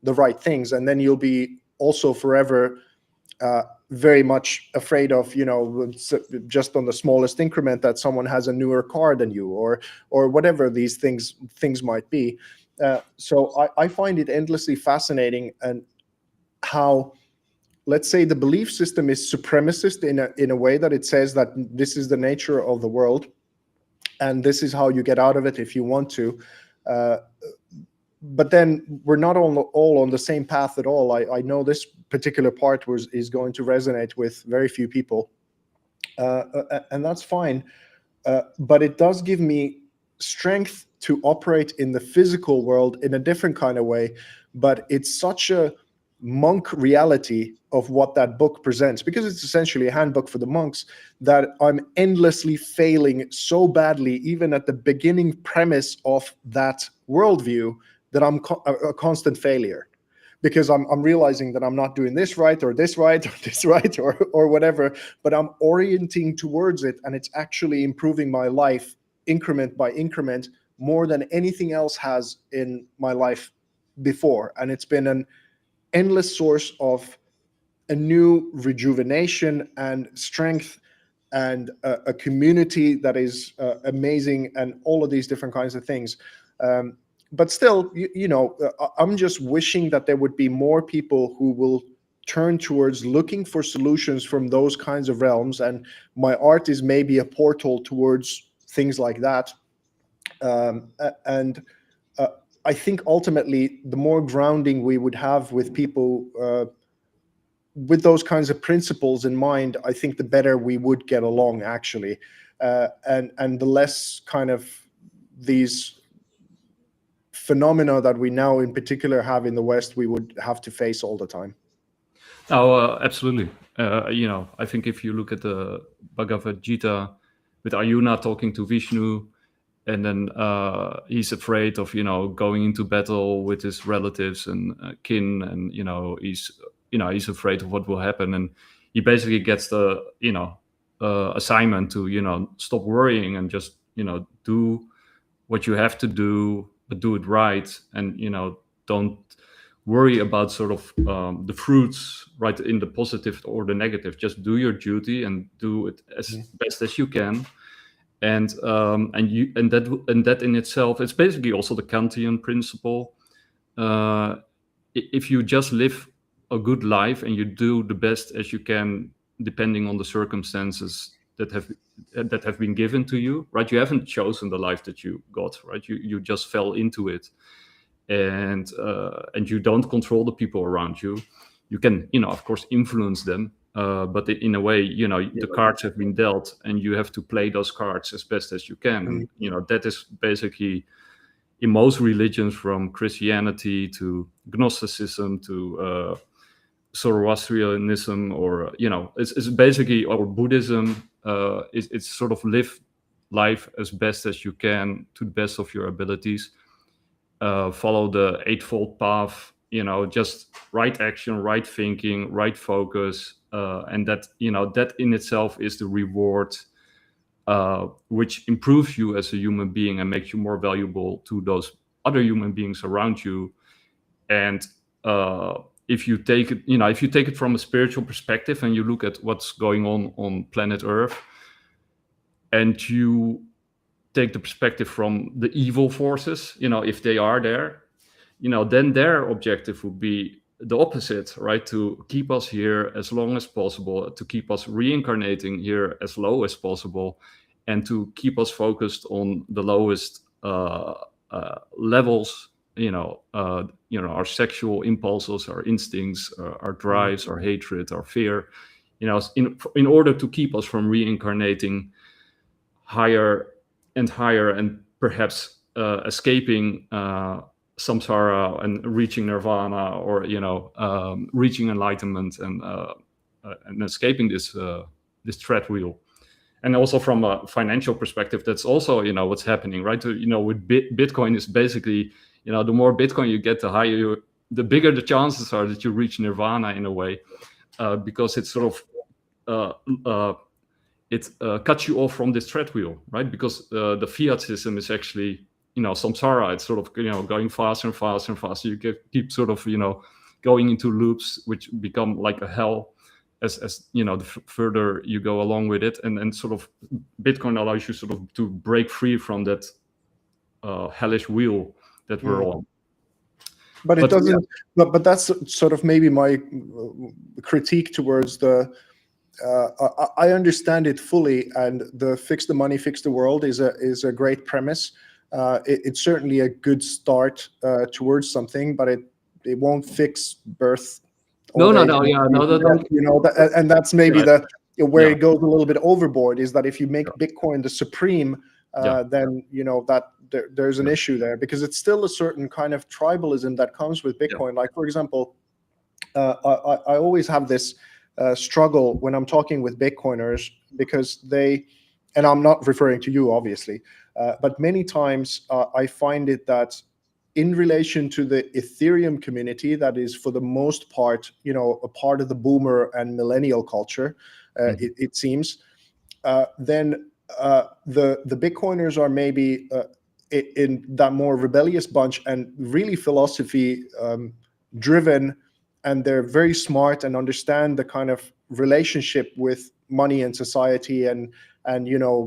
right things. And then you'll be also forever very much afraid of, just on the smallest increment, that someone has a newer car than you, or whatever these things might be. So I find it endlessly fascinating, and how, let's say, the belief system is supremacist in a way that it says that this is the nature of the world. and this is how you get out of it if you want to. Uh, but then we're not all on the same path at all. I know this particular part is going to resonate with very few people, and that's fine. But it does give me strength to operate in the physical world in a different kind of way. But it's such a monk reality of what that book presents, because it's essentially a handbook for the monks, that I'm endlessly failing so badly, even at the beginning premise of that worldview, that I'm a constant failure. Because I'm realizing that I'm not doing this right, or this right, or this right, or whatever, but I'm orienting towards it, and it's actually improving my life increment by increment more than anything else has in my life before. And it's been an endless source of a new rejuvenation and strength, and a community that is amazing, and all of these different kinds of things. But still, I'm just wishing that there would be more people who will turn towards looking for solutions from those kinds of realms. And my art is maybe a portal towards things like that. And I think ultimately, the more grounding we would have with people with those kinds of principles in mind, I think the better we would get along, actually. And the less kind of these phenomena that we now in particular have in the West we would have to face all the time.
Oh, absolutely. I think if you look at the Bhagavad Gita with Arjuna talking to Vishnu, and then he's afraid of going into battle with his relatives and kin, and he's afraid of what will happen, and he basically gets the assignment to stop worrying and just do what you have to do, but do it right, and don't worry about sort of the fruits, right, in the positive or the negative. Just do your duty and do it as best as you can. And that in itself, it's basically also the Kantian principle. If you just live a good life and you do the best as you can, depending on the circumstances that have been given to you, right? You haven't chosen the life that you got, right? You just fell into it, and you don't control the people around you. You can, of course, influence them. But in a way, the cards have been dealt, and you have to play those cards as best as you can. And that is basically in most religions, from Christianity to Gnosticism to Zoroastrianism, or it's basically, or Buddhism. It's sort of live life as best as you can to the best of your abilities. Follow the Eightfold Path. Just right action, right thinking, right focus. And that that in itself is the reward, which improves you as a human being and makes you more valuable to those other human beings around you. And if you take it from a spiritual perspective, and you look at what's going on planet Earth, and you take the perspective from the evil forces, if they are there, then their objective would be the opposite, right? To keep us here as long as possible, to keep us reincarnating here as low as possible, and to keep us focused on the lowest levels, our sexual impulses, our instincts, our drives, our hatred, our fear, in order to keep us from reincarnating higher and higher, and perhaps escaping samsara and reaching nirvana, or reaching enlightenment, and escaping this tread wheel. And also from a financial perspective, that's also what's happening, right? With Bitcoin is basically, the more Bitcoin you get, the bigger the chances are that you reach nirvana, in a way, because it's sort of it cuts you off from this tread wheel, right? Because the fiat system is actually samsara. It's sort of going faster and faster and faster. You keep sort of going into loops which become like a hell as the further you go along with it. And sort of Bitcoin allows you sort of to break free from that hellish wheel that we're on.
But it doesn't. But that's sort of maybe my critique towards the I understand it fully, and the fix the money, fix the world is a great premise. It's certainly a good start towards something, but it won't fix birth,
No,
old
no,
age,
no. Yeah, no, that
death,
don't.
and that's maybe
Yeah,
where
yeah,
it goes a little bit overboard. Is that if you make
yeah,
Bitcoin the supreme,
yeah,
then that there's an
yeah,
issue there, because it's still a certain kind of tribalism that comes with
yeah.
Bitcoin. Like, for example, I always have this struggle when I'm talking with Bitcoiners, because and I'm not referring to you, obviously, but many times I find it that in relation to the Ethereum community, that is for the most part, a part of the boomer and millennial culture,
Mhm.
it seems, then the Bitcoiners are maybe in that more rebellious bunch and really philosophy driven, and they're very smart and understand the kind of relationship with money and society, and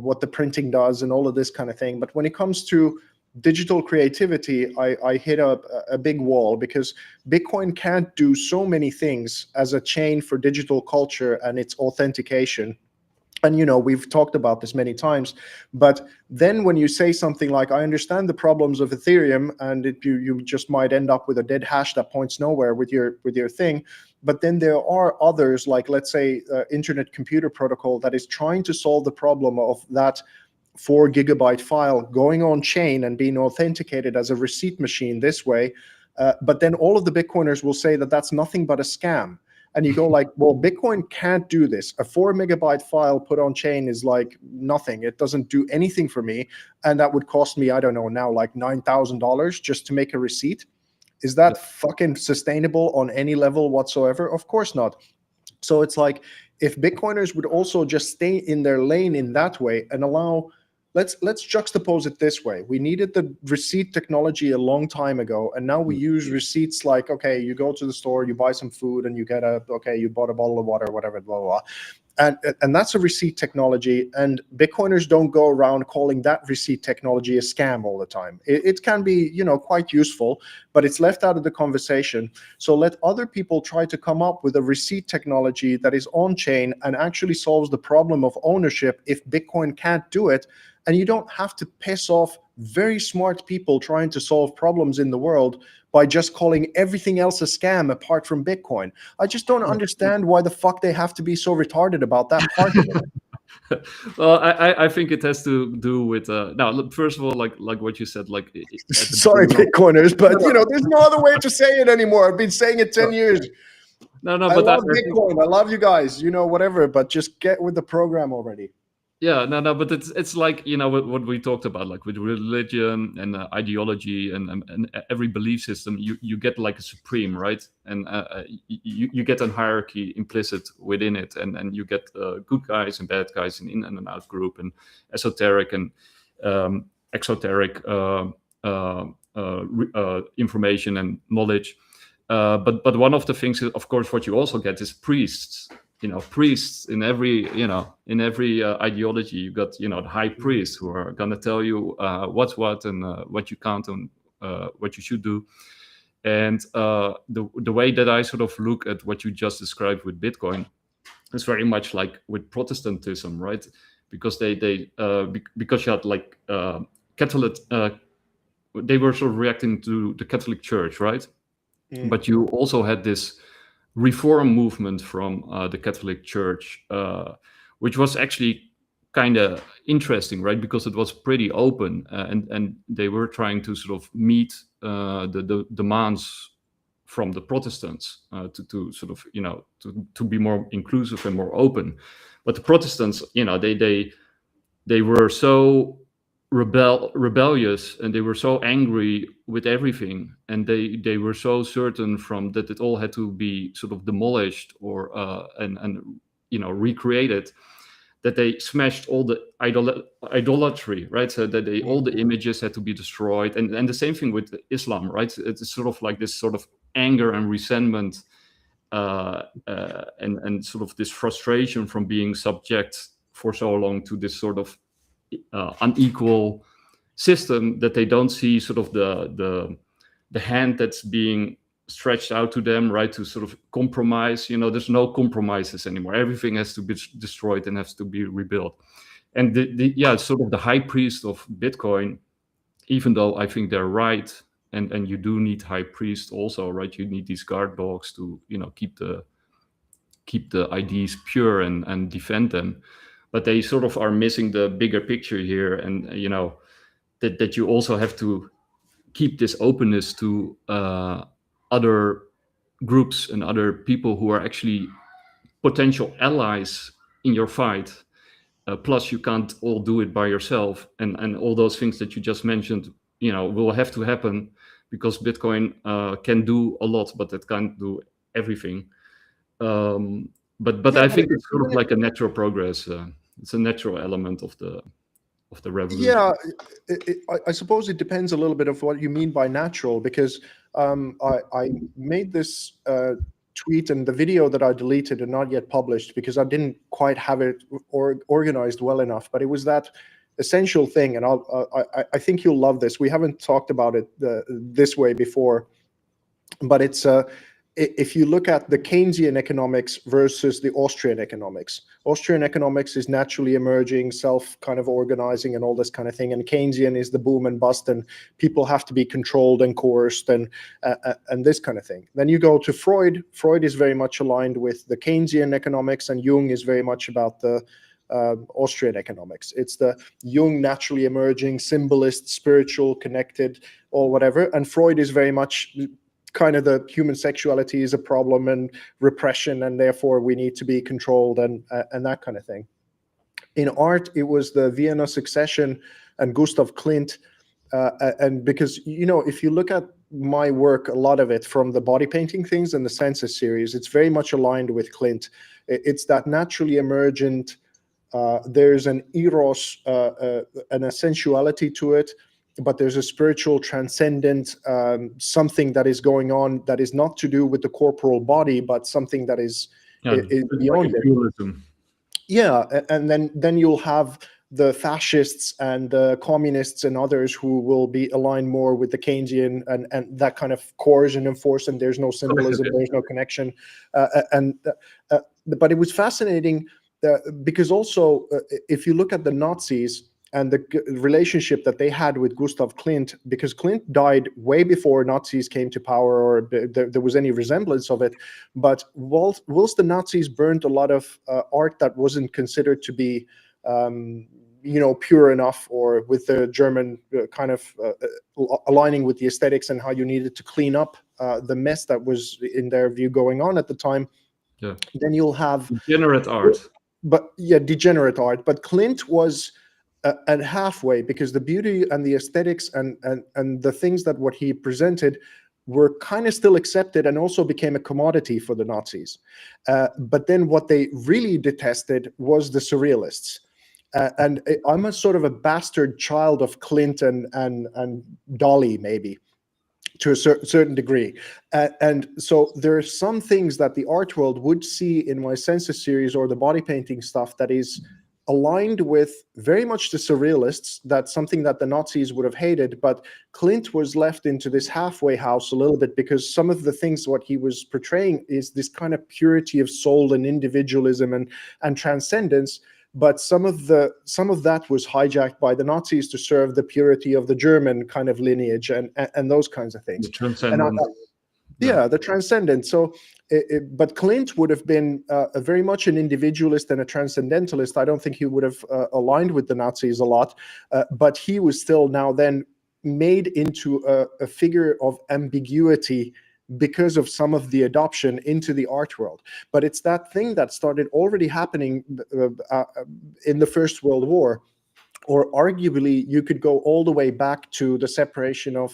what the printing does and all of this kind of thing. But when it comes to digital creativity, I hit a big wall, because Bitcoin can't do so many things as a chain for digital culture and its authentication. And we've talked about this many times, but then when you say something like, I understand the problems of Ethereum, and you just might end up with a dead hash that points nowhere with your thing, but then there are others, like, let's say, Internet Computer Protocol, that is trying to solve the problem of that 4 GB file going on chain and being authenticated as a receipt machine this way. But then all of the Bitcoiners will say that that's nothing but a scam. And you go like, well, Bitcoin can't do this. A 4 MB file put on chain is like nothing. It doesn't do anything for me. And that would cost me, I don't know now, like $9,000 just to make a receipt. Is
Yeah.
that fucking sustainable on any level whatsoever? Of course not. So it's like, if Bitcoiners would also just stay in their lane in that way and allow, let's juxtapose it this way. We needed the receipt technology a long time ago, and now we use receipts like, okay, you go to the store, you buy some food, and you get you bought a bottle of water, whatever, blah, blah, blah. And that's a receipt technology, and Bitcoiners don't go around calling that receipt technology a scam all the time. It can be, quite useful, but it's left out of the conversation. So let other people try to come up with a receipt technology that is on chain and actually solves the problem of ownership if Bitcoin can't do it. And you don't have to piss off very smart people trying to solve problems in the world by just calling everything else a scam apart from Bitcoin. I just don't understand why the fuck they have to be so retarded about that part of it.
Well, I think it has to do with now. Look, first of all, like what you said, like at the
Sorry,
beginning of,
Bitcoiners, but there's no other way to say it anymore. I've been saying it 10 years.
no,
I
but
love
I think,
Bitcoin. I love you guys, whatever, but just get with the program already.
yeah, no, but it's like what we talked about, like with religion and ideology and every belief system, you get like a supreme, right? And you get a hierarchy implicit within it, and you get good guys and bad guys, and in and out group, and esoteric and exoteric information and knowledge. But one of the things, of course, what you also get is priests. Priests in every ideology. You got the high priests who are gonna tell you what's what, and what you can't, and what you should do. And the way that I sort of look at what you just described with Bitcoin is very much like with Protestantism, right? Because because you had like Catholic, they were sort of reacting to the Catholic Church, right? But you also had this reform movement from the Catholic Church, which was actually kind of interesting, right? Because it was pretty open, and they were trying to sort of meet the demands from the Protestants, to sort of to be more inclusive and more open. But the Protestants, they were so rebellious, and they were so angry with everything, and they were so certain from that it all had to be sort of demolished or and recreated, that they smashed all the idolatry, right? So that all the images had to be destroyed, and the same thing with Islam, right? It's sort of like this sort of anger and resentment, and sort of this frustration from being subject for so long to this sort of unequal system, that they don't see sort of the hand that's being stretched out to them, right, to sort of compromise. You know, there's no compromises anymore. Everything has to be destroyed and has to be rebuilt. And yeah, sort of the high priest of Bitcoin, even though I think they're right, and you do need high priest also, right? You need these guard dogs to, you know, keep the IDs pure and defend them. But they sort of are missing the bigger picture here, and you know, that you also have to keep this openness to other groups and other people who are actually potential allies in your fight. Plus, you can't all do it by yourself, and all those things that you just mentioned, you know, will have to happen, because Bitcoin can do a lot, but it can't do everything. But
Yeah,
I
but
think it's sort of like a natural progress. It's a natural element of the revolution.
yeah, I suppose it depends a little bit of what you mean by natural, because I made this tweet, and the video that I deleted and not yet published because I didn't quite have it organized well enough. But it was that essential thing, and I think you'll love this. We haven't talked about it this way before, but it's if you look at the Keynesian economics versus the Austrian economics. Austrian economics is naturally emerging, self kind of organizing and all this kind of thing. And Keynesian is the boom and bust, and people have to be controlled and coerced and this kind of thing. Then you go to Freud. Freud is very much aligned with the Keynesian economics, and Jung is very much about the Austrian economics. It's the Jung naturally emerging, symbolist, spiritual, connected, or whatever. And Freud is very much kind of the human sexuality is a problem and repression, and therefore we need to be controlled and that kind of thing. In art, it was the Vienna Succession and Gustav Klimt, and because, you know, if you look at my work, a lot of it from the body painting things and the Census series, it's very much aligned with Klimt. It's that naturally emergent, there's an eros, an essentiality to it, but there's a spiritual transcendent something that is going on that is not to do with the corporal body, but something that is beyond
like it.
Yeah, and then you'll have the fascists and the communists and others who will be aligned more with the Keynesian and that kind of coercion and force, and there's no symbolism, there's no connection. But it was fascinating because also if you look at the Nazis and the relationship that they had with Gustav Klimt, because Klimt died way before Nazis came to power or there was any resemblance of it. But whilst the Nazis burned a lot of art that wasn't considered to be, you know, pure enough, or with the German kind of aligning with the aesthetics and how you needed to clean up the mess that was, in their view, going on at the time.
Yeah.
Then you'll have
degenerate art.
But yeah, degenerate art. But Klimt was at halfway, because the beauty and the aesthetics and the things that what he presented were kind of still accepted and also became a commodity for the Nazis. But then what they really detested was the surrealists. And I'm a sort of a bastard child of Klimt and Dali, maybe, to a certain degree. And so there are some things that the art world would see in my Census series or the body painting stuff that is aligned with very much the surrealists. That's something that the Nazis would have hated, but Klimt was left into this halfway house a little bit, because some of the things what he was portraying is this kind of purity of soul and individualism and transcendence. But some of that was hijacked by the Nazis to serve the purity of the German kind of lineage and those kinds of things.
The transcendence.
Yeah, the transcendent. So, but Klimt would have been very much an individualist and a transcendentalist. I don't think he would have aligned with the Nazis a lot, but he was still now then made into a figure of ambiguity because of some of the adoption into the art world. But it's that thing that started already happening in the First World War, or arguably you could go all the way back to the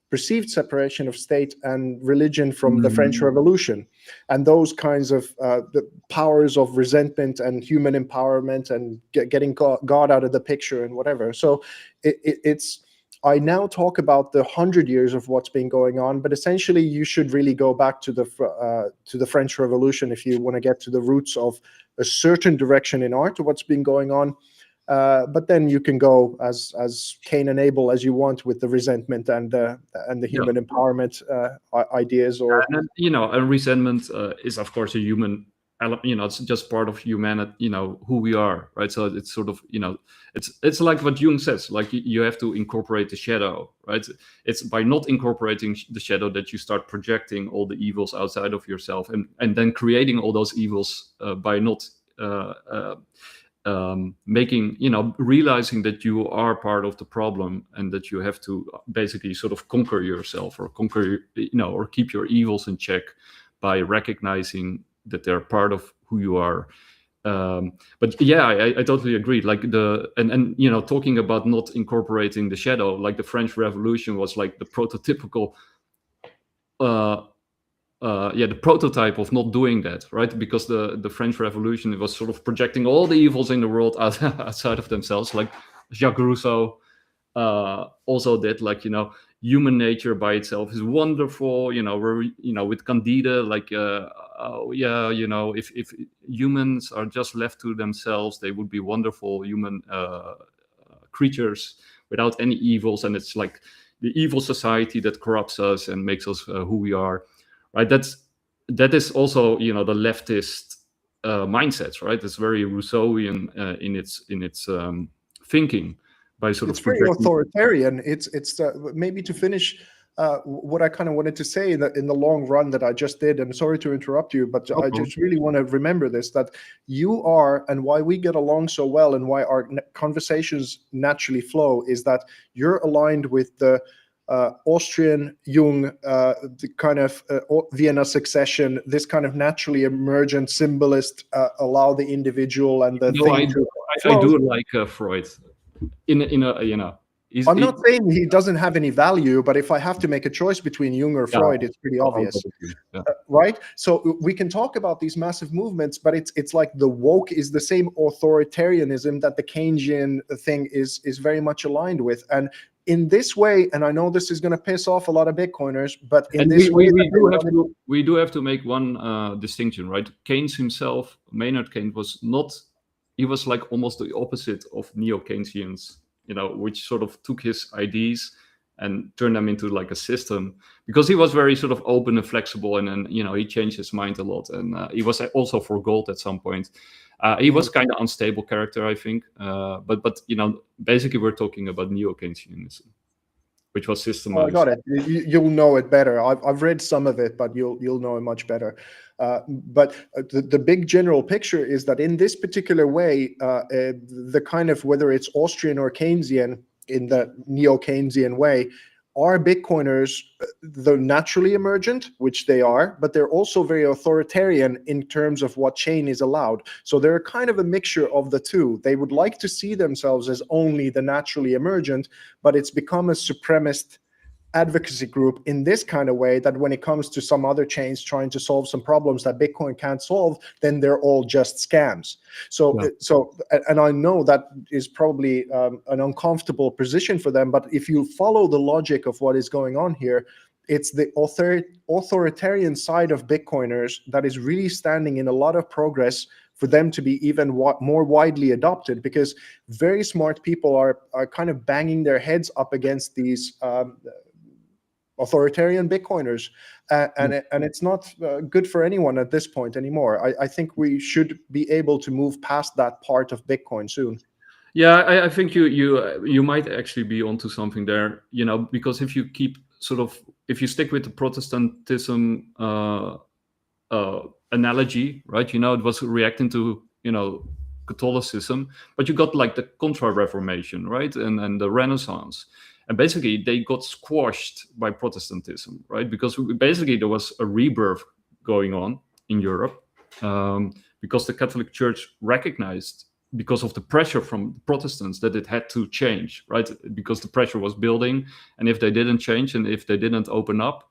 perceived separation of state and religion from the French Revolution, and those kinds of the powers of resentment and human empowerment and getting God out of the picture and whatever. So it's I now talk about the 100 years of what's been going on, but essentially you should really go back to the French Revolution if you want to get to the roots of a certain direction in art of what's been going on. But then you can go as Cain and Abel as you want with the resentment and the human empowerment ideas. Or
and then, a resentment is of course a human element. It's just part of humanity. Who we are, right? So it's sort of it's like what Jung says. Like you have to incorporate the shadow, right? It's by not incorporating the shadow that you start projecting all the evils outside of yourself, and then creating all those evils by not. Making realizing that you are part of the problem, and that you have to basically sort of conquer yourself, or or keep your evils in check by recognizing that they're part of who you are. But yeah, I totally agree. Like and talking about not incorporating the shadow, like the French Revolution was like the prototypical the prototype of not doing that, right? Because the French Revolution, it was sort of projecting all the evils in the world outside of themselves, like Jacques Rousseau also did. Like human nature by itself is wonderful. With Candide, like if humans are just left to themselves, they would be wonderful human creatures without any evils. And it's like the evil society that corrupts us and makes us who we are. Right, that is also the leftist mindsets, right? It's very Rousseauian in its thinking, by sort
it's
of
very authoritarian. It's maybe to finish what I kind of wanted to say in the long run that I just did. And sorry to interrupt you, but I just really want to remember this: that you are, and why we get along so well, and why our conversations naturally flow, is that you're aligned with the Austrian Jung, the kind of Vienna succession, this kind of naturally emergent symbolist, allow the individual and the thing to.
I do like Freud. In a
I'm not saying he doesn't have any value, but if I have to make a choice between Jung or Freud, it's pretty obvious, right? So we can talk about these massive movements, but it's like the woke is the same authoritarianism that the Keynesian thing is very much aligned with. And in this way, and I know this is going to piss off a lot of Bitcoiners, but in this way,
we do have to make one distinction, right? Keynes himself, Maynard Keynes, he was like almost the opposite of neo-Keynesians, which sort of took his ideas and turned them into like a system, because he was very sort of open and flexible, and then he changed his mind a lot, and he was also for gold at some point. He was kind of unstable character, I think, but basically we're talking about neo-Keynesianism, which was systemized.
I got it. You'll know it better. I've read some of it, but you'll know it much better. But the big general picture is that in this particular way, the kind of, whether it's Austrian or Keynesian, in the neo-Keynesian way, are Bitcoiners, though naturally emergent, which they are, but they're also very authoritarian in terms of what chain is allowed. So they're kind of a mixture of the two. They would like to see themselves as only the naturally emergent, but it's become a supremacist advocacy group in this kind of way that when it comes to some other chains trying to solve some problems that Bitcoin can't solve, then they're all just scams. So and I know that is probably an uncomfortable position for them, but if you follow the logic of what is going on here, it's the authoritarian side of Bitcoiners that is really standing in a lot of progress for them to be even more widely adopted, because very smart people are kind of banging their heads up against these authoritarian Bitcoiners, and it's not good for anyone at this point anymore. I think we should be able to move past that part of Bitcoin soon.
Yeah, I think you might actually be onto something there, because if you stick with the Protestantism analogy, right? It was reacting to Catholicism, but you got like the Contra-Reformation, right, and the Renaissance. And basically, they got squashed by Protestantism, right? Because basically there was a rebirth going on in Europe, because the Catholic Church recognized, because of the pressure from Protestants, that it had to change, right? Because the pressure was building, and if they didn't change and if they didn't open up,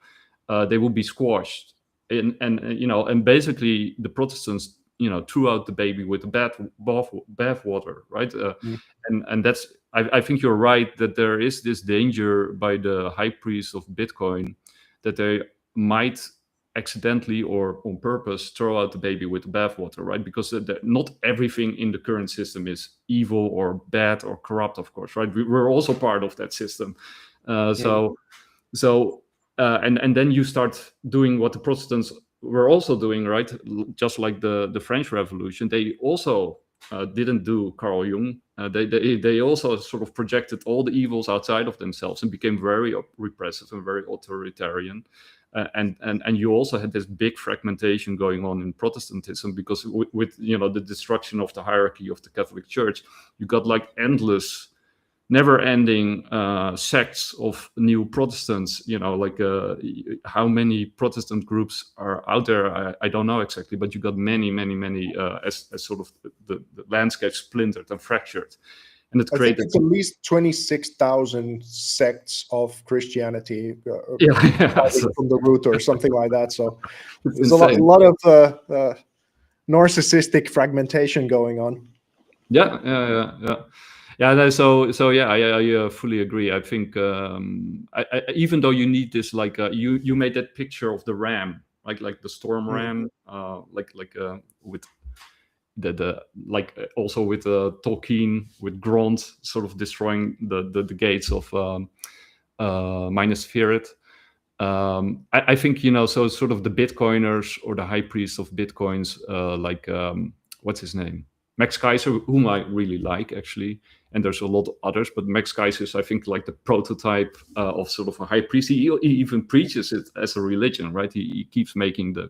they would be squashed. And basically the Protestants, threw out the baby with the bathwater, right? And that's. I think you're right that there is this danger by the high priests of Bitcoin that they might accidentally or on purpose throw out the baby with the bathwater, right? Because not everything in the current system is evil or bad or corrupt, of course, right? We're also part of that system. And then you start doing what the Protestants were also doing, right? Just like the French Revolution, they also didn't do Carl Jung. They also sort of projected all the evils outside of themselves and became very repressive and very authoritarian. And you also had this big fragmentation going on in Protestantism, because with the destruction of the hierarchy of the Catholic Church, you got like endless, never-ending sects of new Protestants. Like how many Protestant groups are out there, I don't know exactly, but you got many as sort of the landscape splintered and fractured, and it created.
I think it's at least 26,000 sects of Christianity from the root or something like that. So there's a lot of narcissistic fragmentation going on.
Yeah, so yeah, I fully agree. I think even though you need this, like you made that picture of the ram, like the storm ram, with the also with Tolkien, with Grond sort of destroying the gates of Minas Tirith. I think so sort of the Bitcoiners or the high priests of Bitcoins, what's his name? Max Kaiser, whom I really like, actually, and there's a lot of others, but Max Kaiser is, I think, like the prototype of sort of a high priest. He even preaches it as a religion, right? He keeps making the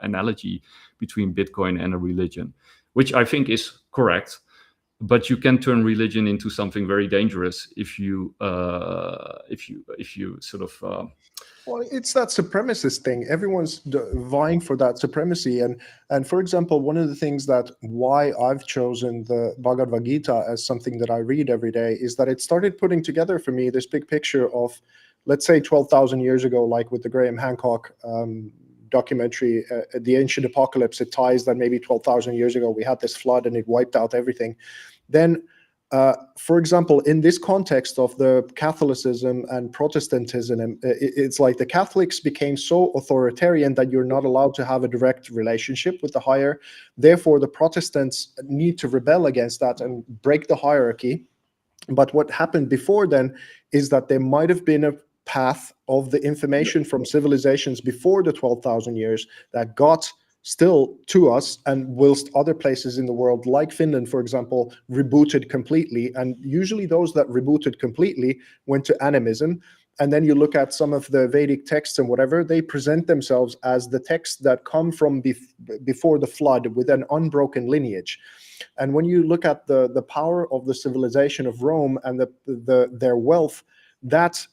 analogy between Bitcoin and a religion, which I think is correct. But you can turn religion into something very dangerous if you sort of.
Well, it's that supremacist thing. Everyone's vying for that supremacy, and for example, one of the things that why I've chosen the Bhagavad Gita as something that I read every day is that it started putting together for me this big picture of, let's say, 12,000 years ago, like with the Graham Hancock documentary, The Ancient Apocalypse. It ties that maybe 12,000 years ago we had this flood and it wiped out everything. Then for example, in this context of the Catholicism and Protestantism, it's like the Catholics became so authoritarian that you're not allowed to have a direct relationship with the higher. Therefore, the Protestants need to rebel against that and break the hierarchy. But what happened before then is that there might have been a path of the information from civilizations before the 12,000 years that got still to us, and whilst other places in the world, like Finland, for example, rebooted completely, and usually those that rebooted completely went to animism. And then you look at some of the Vedic texts and whatever, they present themselves as the texts that come from before the flood with an unbroken lineage. And when you look at the power of the civilization of Rome and their wealth, that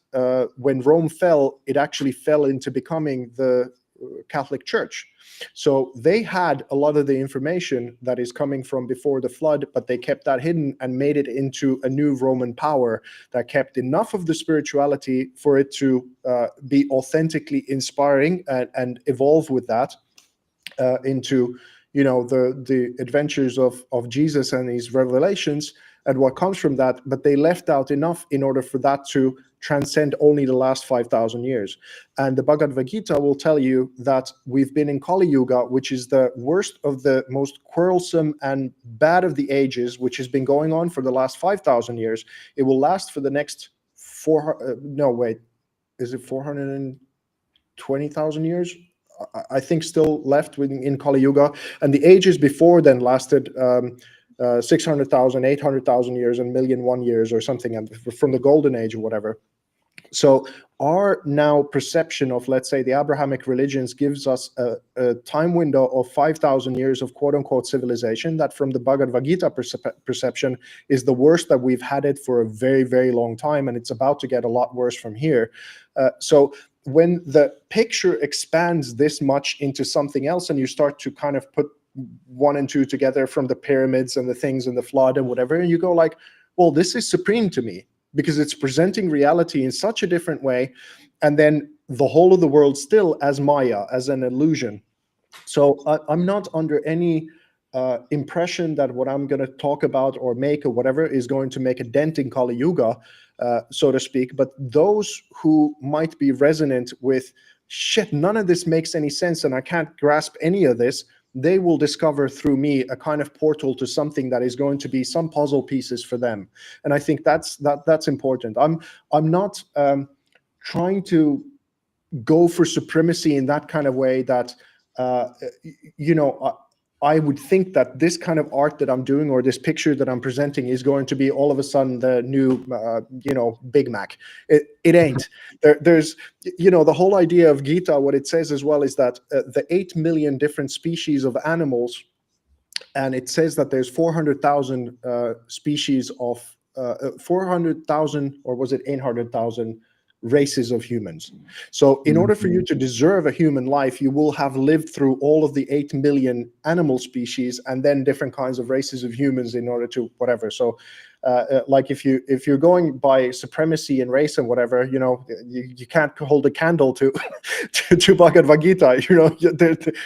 when Rome fell, it actually fell into becoming the Catholic Church. So they had a lot of the information that is coming from before the flood, but they kept that hidden and made it into a new Roman power that kept enough of the spirituality for it to be authentically inspiring and evolve with that into the adventures of Jesus and his revelations and what comes from that. But they left out enough in order for that to transcend only the last 5,000 years. And the Bhagavad Gita will tell you that we've been in Kali Yuga, which is the worst of the most quarrelsome and bad of the ages, which has been going on for the last 5,000 years. It will last for the next 420,000 years? I think still left in Kali Yuga. And the ages before then lasted 600,000, 800,000 years and 1,000,001 years or something, and from the golden age or whatever. So our now perception of, let's say, the Abrahamic religions gives us a time window of 5,000 years of quote-unquote civilization that from the Bhagavad Gita perception is the worst that we've had it for a very, very long time, and it's about to get a lot worse from here. So when the picture expands this much into something else and you start to kind of put one and two together from the pyramids and the things and the flood and whatever, and you go like, well, this is supreme to me because it's presenting reality in such a different way, and then the whole of the world still as Maya, as an illusion. So I'm not under any impression that what I'm going to talk about or make or whatever is going to make a dent in Kali Yuga, so to speak. But those who might be resonant with shit, none of this makes any sense and I can't grasp any of this, they will discover through me a kind of portal to something that is going to be some puzzle pieces for them. And I think that's important. I'm not trying to go for supremacy in that kind of way that you know, I would think that this kind of art that I'm doing or this picture that I'm presenting is going to be all of a sudden the new, you know, Big Mac. It ain't. There's, you know, the whole idea of Gita, what it says as well is that the 8 million different species of animals, and it says that there's 400,000 species of, 400,000, or was it 800,000 races of humans. So in order for you to deserve a human life, you will have lived through all of the 8 million animal species and then different kinds of races of humans in order to whatever. So like if you're going by supremacy and race and whatever, you know, you can't hold a candle to to Bhagavad Gita. You know,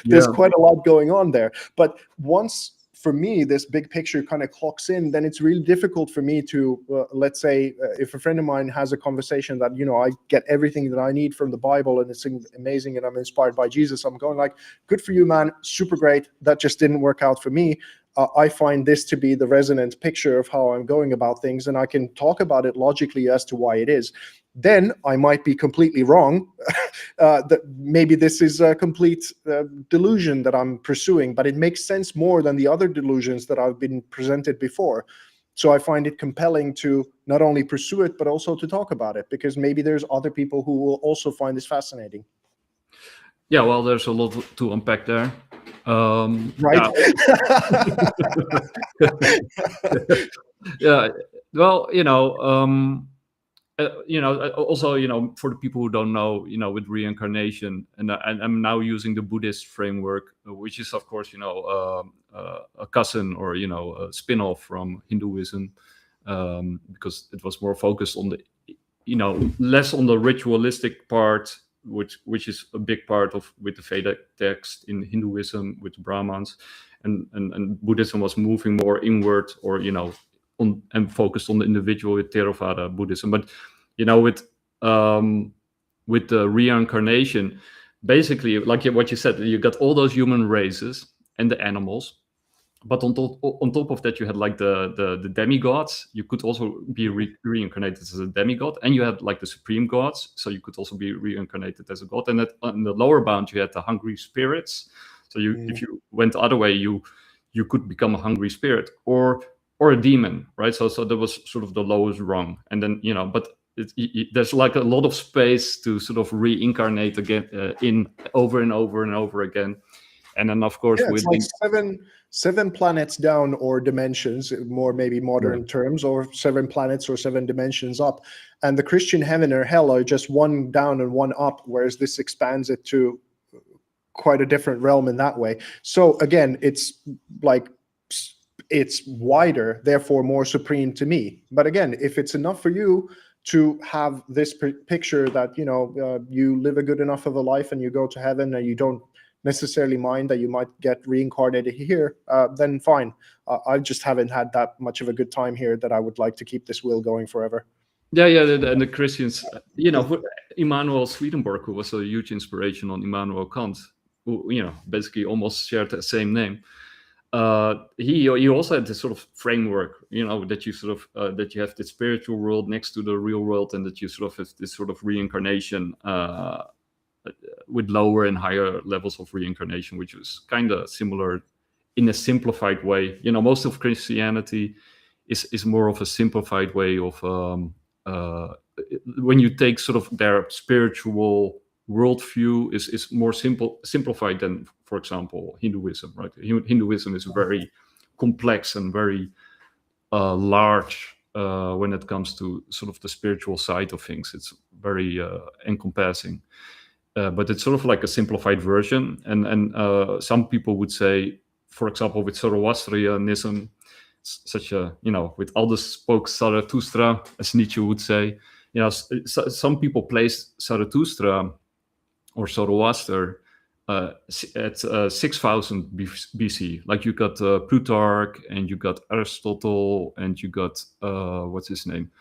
there's quite a lot going on there. But once, for me, this big picture kind of clocks in, then it's really difficult for me to, let's say, if a friend of mine has a conversation that, you know, I get everything that I need from the Bible and it's amazing and I'm inspired by Jesus, I'm going like, good for you, man, super great. That just didn't work out for me. I find this to be the resonant picture of how I'm going about things, and I can talk about it logically as to why it is. Then I might be completely wrong. That maybe this is a complete delusion that I'm pursuing, but it makes sense more than the other delusions that I've been presented before. So I find it compelling to not only pursue it, but also to talk about it, because maybe there's other people who will also find this fascinating.
Yeah, well, there's a lot to unpack there.
Right?
Yeah. Well, also, for the people who don't know, with reincarnation, and I'm now using the Buddhist framework, which is, of course, a cousin or, a spin-off from Hinduism, because it was more focused on the, less on the ritualistic part, which is a big part of with the Vedic text in Hinduism with the Brahmins, and Buddhism was moving more inward, or and focused on the individual with Theravada Buddhism. But with the reincarnation, basically, like what you said, you got all those human races and the animals. But on top of that, you had like the demigods. You could also be reincarnated as a demigod, and you had like the supreme gods, so you could also be reincarnated as a god. And on the lower bound, you had the hungry spirits. So if you went the other way, you could become a hungry spirit or a demon, right? So that was sort of the lowest rung. And then but there's like a lot of space to sort of reincarnate again in over and over and over again. And then, of course,
it's like seven planets down, or dimensions, more maybe modern terms, or 7 planets or 7 dimensions up. And the Christian heaven or hell are just one down and one up, whereas this expands it to quite a different realm in that way. So again, it's like, it's wider, therefore more supreme to me. But again, if it's enough for you to have this picture that, you live a good enough of a life and you go to heaven and you don't necessarily mind that you might get reincarnated here, then fine. I just haven't had that much of a good time here that I would like to keep this wheel going forever.
Yeah, and the Christians, Immanuel Swedenborg, who was a huge inspiration on Immanuel Kant, who, basically almost shared the same name. He also had this sort of framework, that you sort of that you have the spiritual world next to the real world, and that you sort of have this sort of reincarnation with lower and higher levels of reincarnation, which was kind of similar in a simplified way. Most of Christianity is more of a simplified way of when you take sort of their spiritual worldview is more simplified than, for example, Hinduism, right? Hinduism is very complex and very large when it comes to sort of the spiritual side of things. It's very encompassing. But it's sort of like a simplified version. And some people would say, for example, with Zoroastrianism, such a, with all the spoke Zarathustra, as Nietzsche would say, some people place Zarathustra or Zoroaster at 6000 BC. Like you got Plutarch, and you got Aristotle, and you got, what's his name?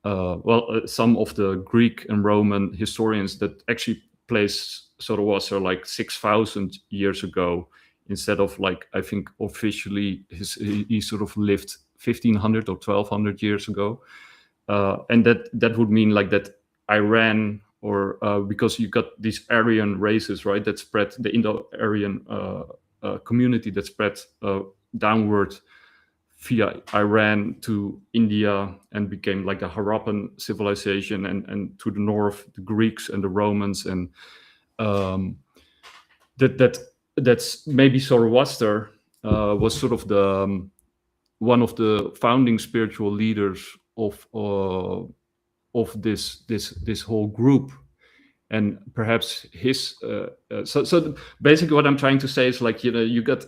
Some of the Greek and Roman historians that actually place Zoroaster like 6,000 years ago, instead of like, I think officially he sort of lived 1,500 or 1,200 years ago. And that would mean like that Iran, or because you got these Aryan races, right, that spread, the Indo-Aryan community that spread downward via Iran to India and became like a Harappan civilization, and to the north, the Greeks and the Romans, and that's maybe Zoroaster was sort of the one of the founding spiritual leaders of this whole group. And perhaps his so basically what I'm trying to say is like, you got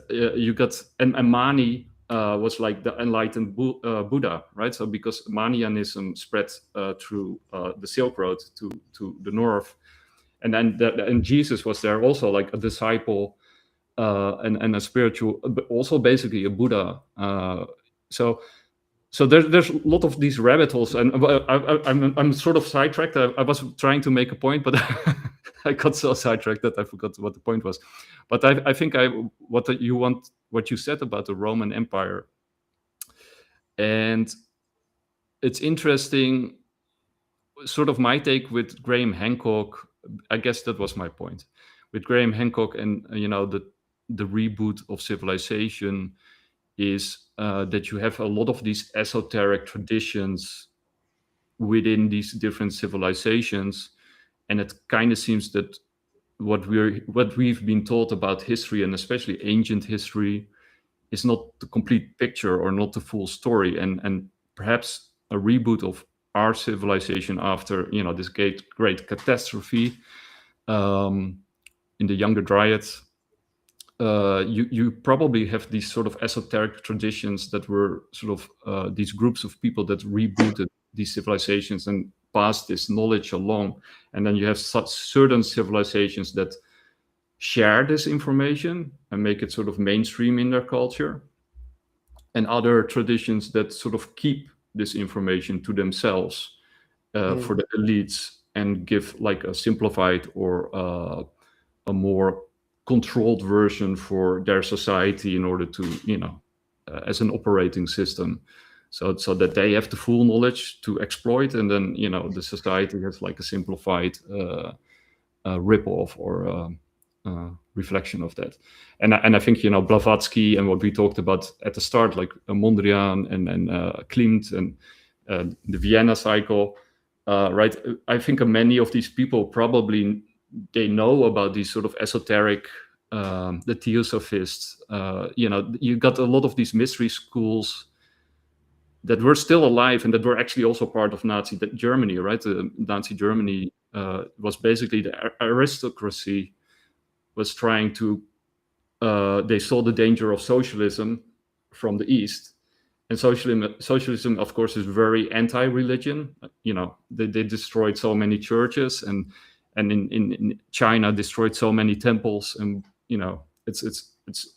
and Mani was like the enlightened Buddha, right? So because Manianism spread through the Silk Road to the north, and then and Jesus was there also, like a disciple and a spiritual, but also basically a Buddha. So there's a lot of these rabbit holes, and I'm sort of sidetracked. I was trying to make a point, but I got so sidetracked that I forgot what the point was. But I think what you said about the Roman Empire, and it's interesting. Sort of my take with Graham Hancock. I guess that was my point with Graham Hancock, and the reboot of civilization is that you have a lot of these esoteric traditions within these different civilizations, and it kind of seems that what we've been taught about history, and especially ancient history, is not the complete picture or not the full story, and perhaps a reboot of our civilization after this great catastrophe in the Younger Dryas. You probably have these sort of esoteric traditions that were sort of these groups of people that rebooted these civilizations and passed this knowledge along. And then you have such certain civilizations that share this information and make it sort of mainstream in their culture, and other traditions that sort of keep this information to themselves for the elites, and give like a simplified or a more controlled version for their society in order to as an operating system, so that they have the full knowledge to exploit, and then the society has like a simplified rip-off or reflection of that. And I think Blavatsky and what we talked about at the start, like Mondrian and Klimt and the Vienna cycle, right? I think many of these people probably they know about these sort of esoteric, the Theosophists. You got a lot of these mystery schools that were still alive and that were actually also part of Nazi Germany, right? Nazi Germany was basically the aristocracy was trying to. They saw the danger of socialism from the East. And socialism, of course, is very anti-religion. They destroyed so many churches, and in China destroyed so many temples, and it's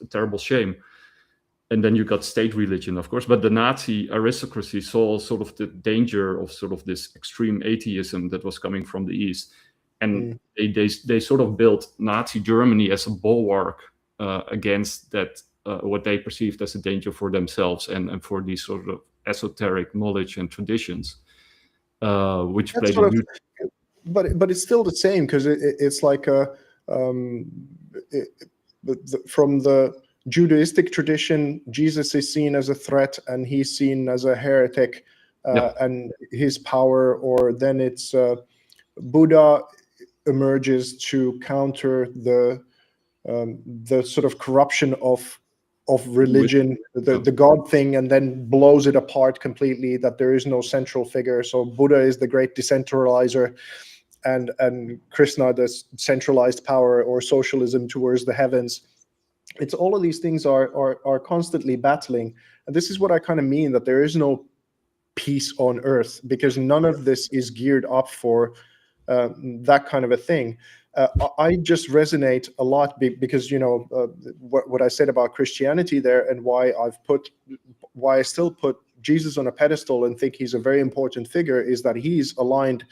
a terrible shame. And then you got state religion, of course, but the Nazi aristocracy saw sort of the danger of sort of this extreme atheism that was coming from the East, and they sort of built Nazi Germany as a bulwark against that. What they perceived as a danger for themselves and for these sort of esoteric knowledge and traditions, which played a huge.
But it's still the same, because it's like from the Judaistic tradition, Jesus is seen as a threat and he's seen as a heretic, and his power, or then it's Buddha emerges to counter the sort of corruption of religion, the God thing, and then blows it apart completely, that there is no central figure. So Buddha is the great decentralizer, and Krishna the centralized power, or socialism towards the heavens. It's all of these things are constantly battling. And this is what I kind of mean, that there is no peace on earth, because none of this is geared up for that kind of a thing. I just resonate a lot because what I said about Christianity there, and why I still put Jesus on a pedestal and think he's a very important figure, is that he's aligned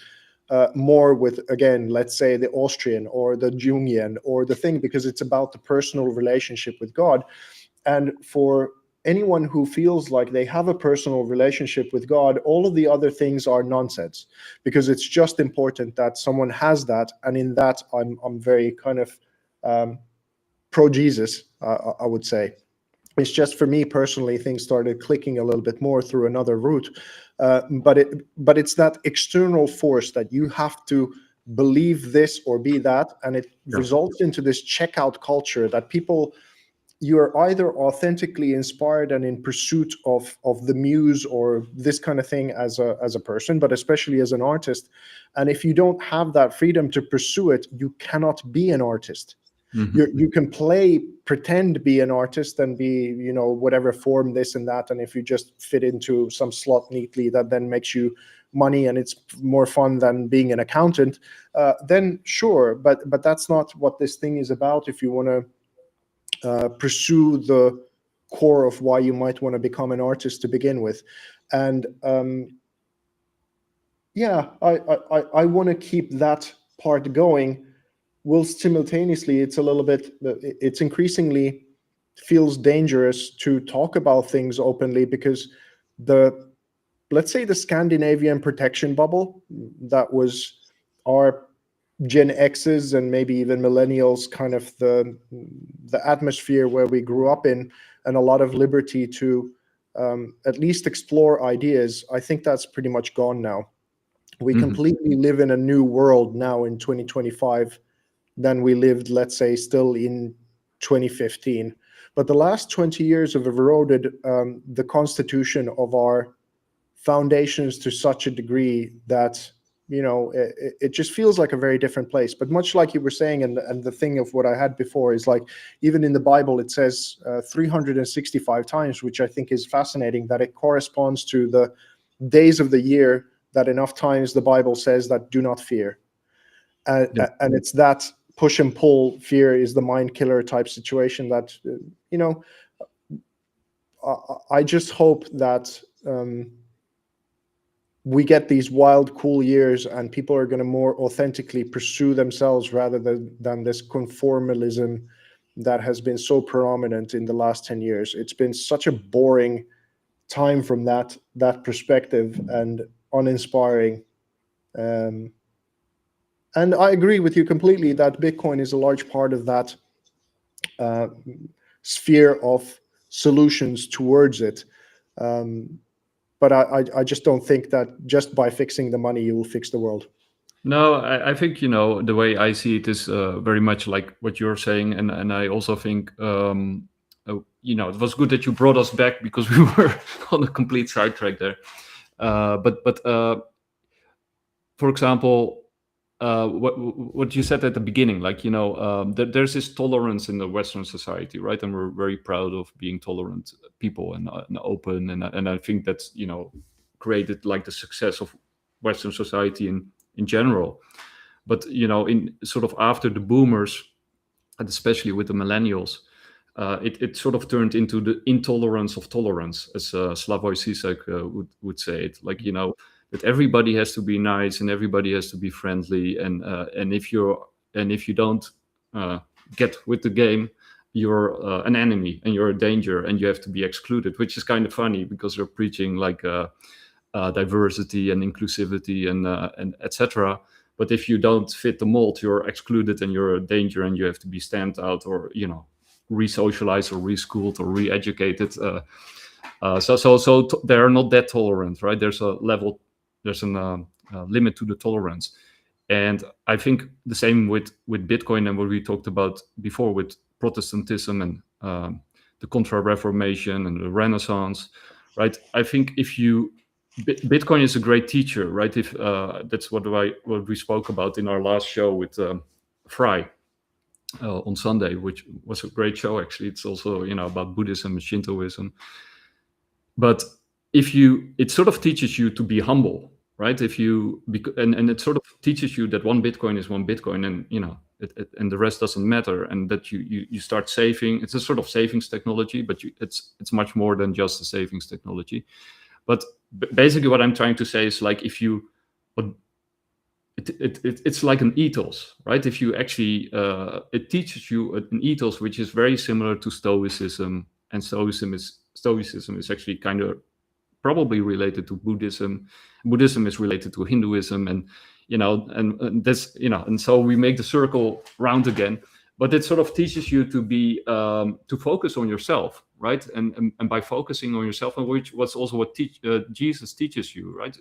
more with, again, let's say the Austrian or the Jungian or the thing, because it's about the personal relationship with God. And for anyone who feels like they have a personal relationship with God, all of the other things are nonsense, because it's just important that someone has that. And in that, I'm very kind of pro Jesus, I would say. It's just, for me personally, things started clicking a little bit more through another route. But it's that external force that you have to believe this or be that, and it results into this checkout culture that people, you are either authentically inspired and in pursuit of the muse or this kind of thing as a person, but especially as an artist. And if you don't have that freedom to pursue it, you cannot be an artist. You can pretend to be an artist and be, whatever form, this and that. And if you just fit into some slot neatly, that then makes you money and it's more fun than being an accountant, then sure. But that's not what this thing is about. If you want to pursue the core of why you might want to become an artist to begin with. And I want to keep that part going. Whilst simultaneously, it's increasingly feels dangerous to talk about things openly, because let's say the Scandinavian protection bubble, that was our Gen X's and maybe even millennials, kind of the atmosphere where we grew up in, and a lot of liberty to at least explore ideas. I think that's pretty much gone now. We completely live in a new world now in 2025 than we lived, let's say, still in 2015. But the last 20 years have eroded the constitution of our foundations to such a degree that, it just feels like a very different place. But much like you were saying, and the thing of what I had before is, like, even in the Bible, it says 365 times, which I think is fascinating, that it corresponds to the days of the year, that enough times the Bible says that do not fear. And it's that push and pull, fear is the mind killer type situation that, I just hope that we get these wild, cool years and people are going to more authentically pursue themselves rather than this conformalism that has been so prominent in the last 10 years. It's been such a boring time from that perspective, and uninspiring. And I agree with you completely that Bitcoin is a large part of that sphere of solutions towards it. But I just don't think that just by fixing the money, you will fix the world.
No, I think, the way I see it is very much like what you're saying. And I also think, it was good that you brought us back, because we were on a complete sidetrack there. But for example, what you said at the beginning, like, there's this tolerance in the Western society, right? And we're very proud of being tolerant people and open. And I think that's, created like the success of Western society in general. But, in sort of after the boomers, and especially with the millennials, it sort of turned into the intolerance of tolerance, as Slavoj Žižek would say it. Like, that everybody has to be nice and everybody has to be friendly, and if you don't get with the game, you're an enemy and you're a danger and you have to be excluded. Which is kind of funny, because they're preaching like diversity and inclusivity and etc. But if you don't fit the mold, you're excluded and you're a danger and you have to be stamped out, or re-socialized or re-schooled or re-educated. So they're not that tolerant, right? There's a level. There's a limit to the tolerance. And I think the same with Bitcoin and what we talked about before with Protestantism and the Contra-Reformation and the Renaissance, right? I think Bitcoin is a great teacher, right? If that's what we spoke about in our last show with Fry on Sunday, which was a great show, actually. It's also, about Buddhism and Shintoism. But it sort of teaches you to be humble, right? And it sort of teaches you that one Bitcoin is one Bitcoin, and and the rest doesn't matter, and that you start saving. It's a sort of savings technology, but it's much more than just a savings technology. But basically, what I'm trying to say is, like, it it's like an ethos, right? If you actually it teaches you an ethos which is very similar to Stoicism, and Stoicism is actually kind of probably related to Buddhism. Buddhism is related to Hinduism, and and this, and so we make the circle round again. But it sort of teaches you to be to focus on yourself, right? And by focusing on yourself, and which was also what Jesus teaches you, right?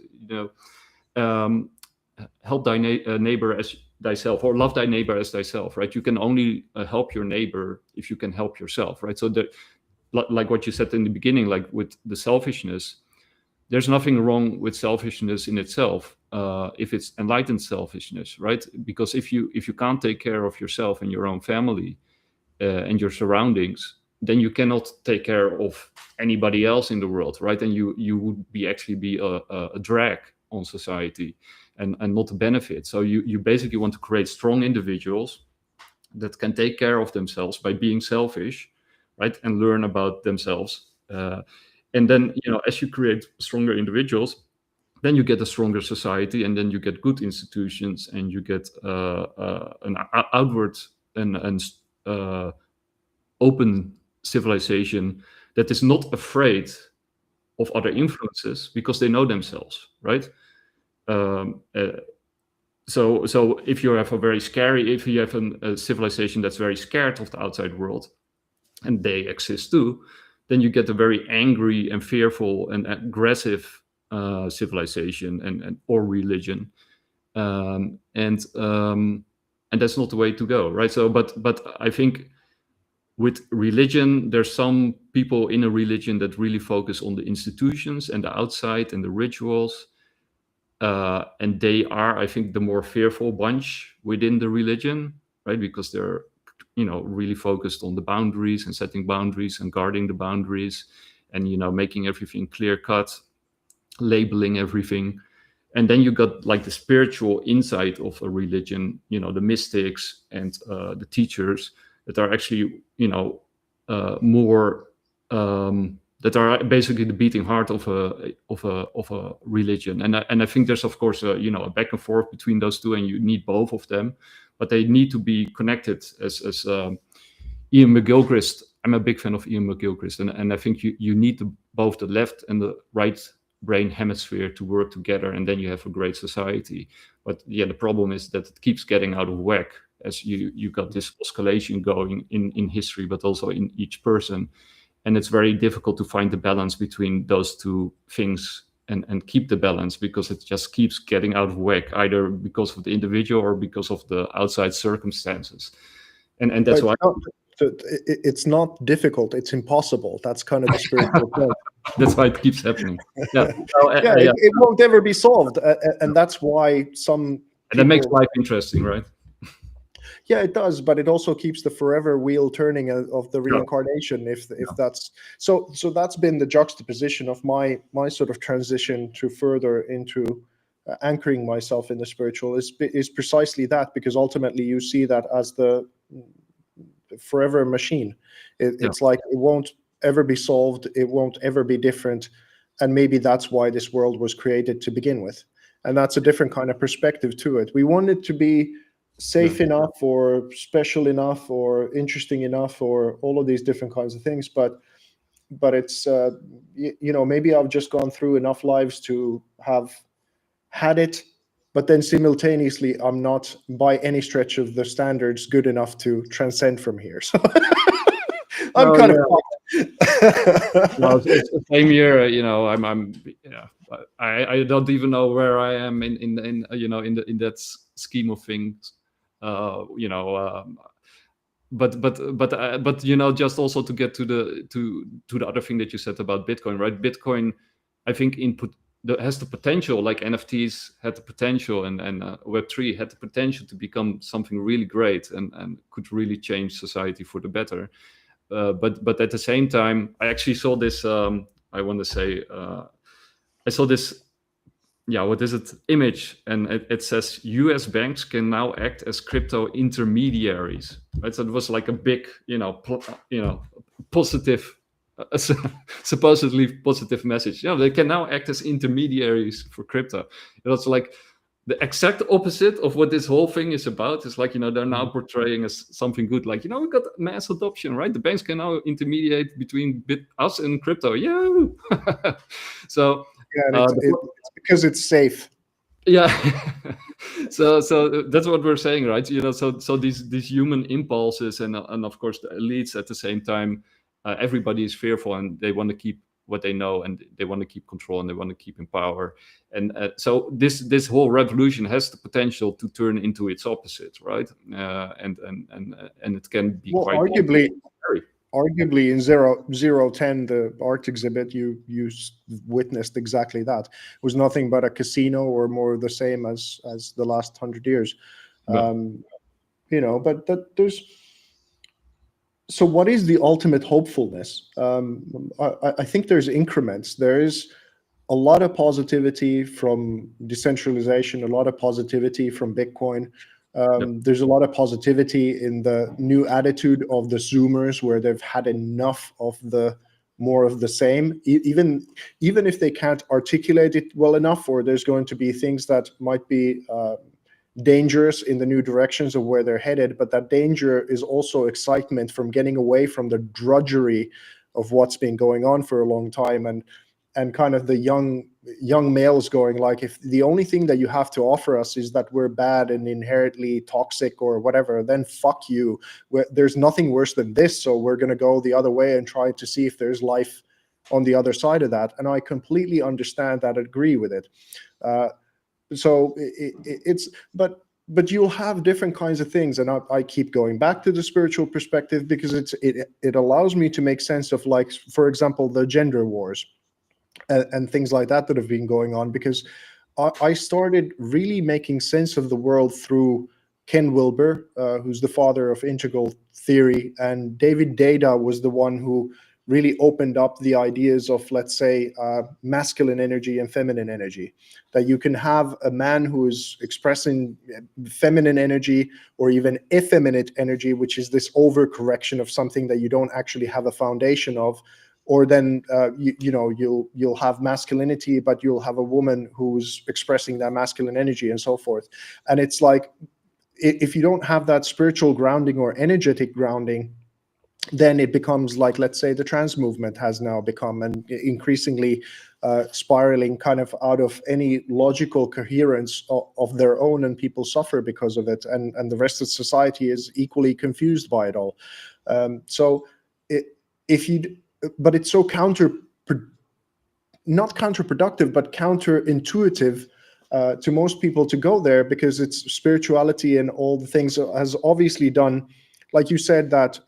Help thy neighbor as thyself, or love thy neighbor as thyself, right? You can only help your neighbor if you can help yourself, right? So like what you said in the beginning, like with the selfishness, there's nothing wrong with selfishness in itself, if it's enlightened selfishness, right? Because if you can't take care of yourself and your own family and your surroundings, then you cannot take care of anybody else in the world, right? And you would be a drag on society and not a benefit. So you basically want to create strong individuals that can take care of themselves by being selfish, right? And learn about themselves. And then, as you create stronger individuals, then you get a stronger society, and then you get good institutions, and you get an outward and open civilization that is not afraid of other influences because they know themselves, right? So if you have if you have a civilization that's very scared of the outside world, and they exist too, then you get a very angry and fearful and aggressive civilization and or religion, and that's not the way to go, right? So, but I think with religion, there's some people in a religion that really focus on the institutions and the outside and the rituals, and they are, I think, the more fearful bunch within the religion, right? Because they're really focused on the boundaries and setting boundaries and guarding the boundaries, and making everything clear cut, labeling everything. And then you got like the spiritual insight of a religion, the mystics and the teachers that are actually more that are basically the beating heart of a religion. And I think there's, of course, a back and forth between those two, and you need both of them, but they need to be connected. As Ian McGilchrist, I'm a big fan of Ian McGilchrist, and I think you need both the left and the right brain hemisphere to work together, and then you have a great society. But the problem is that it keeps getting out of whack as you got this escalation going in history, but also in each person. And it's very difficult to find the balance between those two things and keep the balance, because it just keeps getting out of whack, either because of the individual or because of the outside circumstances. And that's why
it's not difficult, it's impossible. That's kind of the spiritual point.
That's why it keeps happening. Yeah,
it won't ever be solved, and that's why some people...
And that makes life interesting, right?
Yeah, it does, but it also keeps the forever wheel turning of the reincarnation. If that's so, that's been the juxtaposition of my sort of transition to further into anchoring myself in the spiritual is precisely that, because ultimately you see that as the forever machine. It's like it won't ever be solved, it won't ever be different, and maybe that's why this world was created to begin with. And that's a different kind of perspective to it. We want it to be safe enough or special enough or interesting enough or all of these different kinds of things, but it's maybe I've just gone through enough lives to have had it, but then simultaneously I'm not by any stretch of the standards good enough to transcend from here. So I'm kind of fucked.
No, it's the same year, I don't even know where I am in that scheme of things. But just also to get to the other thing that you said about Bitcoin, right? Bitcoin, I think has the potential, like NFTs had the potential, and Web3 had the potential to become something really great and could really change society for the better. But at the same time, I actually saw this. I want to say, I saw this. What is it? Image, and it says U.S. banks can now act as crypto intermediaries. Right, so it was like a big, positive, supposedly positive message. They can now act as intermediaries for crypto. It's like, the exact opposite of what this whole thing is about. Is like, they're now portraying as something good. Like, we got mass adoption, right? The banks can now intermediate between us and crypto. Yeah. So
Yeah, and it's because it's safe.
yeah. So that's what we're saying, right? So these human impulses, and of course the elites at the same time, everybody is fearful, and they want to keep what they know, and they want to keep control, and they want to keep in power. And so this whole revolution has the potential to turn into its opposite, right? And it can be quite
arguably in 010, the art exhibit, you witnessed exactly that. It was nothing but a casino, or more the same as the last 100 years. But there's, so what is the ultimate hopefulness? I think there's increments. There is a lot of positivity from decentralization, a lot of positivity from Bitcoin. There's a lot of positivity in the new attitude of the Zoomers, where they've had enough of the more of the same, even if they can't articulate it well enough, or there's going to be things that might be dangerous in the new directions of where they're headed. But that danger is also excitement from getting away from the drudgery of what's been going on for a long time, and kind of the young males going like, if the only thing that you have to offer us is that we're bad and inherently toxic or whatever, then fuck you. There's nothing worse than this, so we're going to go the other way and try to see if there's life on the other side of that. And I completely understand that, agree with it. So but you'll have different kinds of things, and I keep going back to the spiritual perspective, because it allows me to make sense of, like, for example, the gender wars and things like that have been going on, because I started really making sense of the world through Ken Wilber, who's the father of integral theory, and David Data was the one who really opened up the ideas of, let's say, masculine energy and feminine energy, that you can have a man who is expressing feminine energy, or even effeminate energy, which is this overcorrection of something that you don't actually have a foundation of. Or then you'll have masculinity, but you'll have a woman who's expressing that masculine energy, and so forth. And it's like, if you don't have that spiritual grounding or energetic grounding, then it becomes like, let's say, the trans movement has now become, and increasingly spiraling kind of out of any logical coherence of their own, and people suffer because of it, and the rest of society is equally confused by it all. But it's so not counterproductive, but counterintuitive to most people to go there, because it's spirituality and all the things has obviously done, like you said, that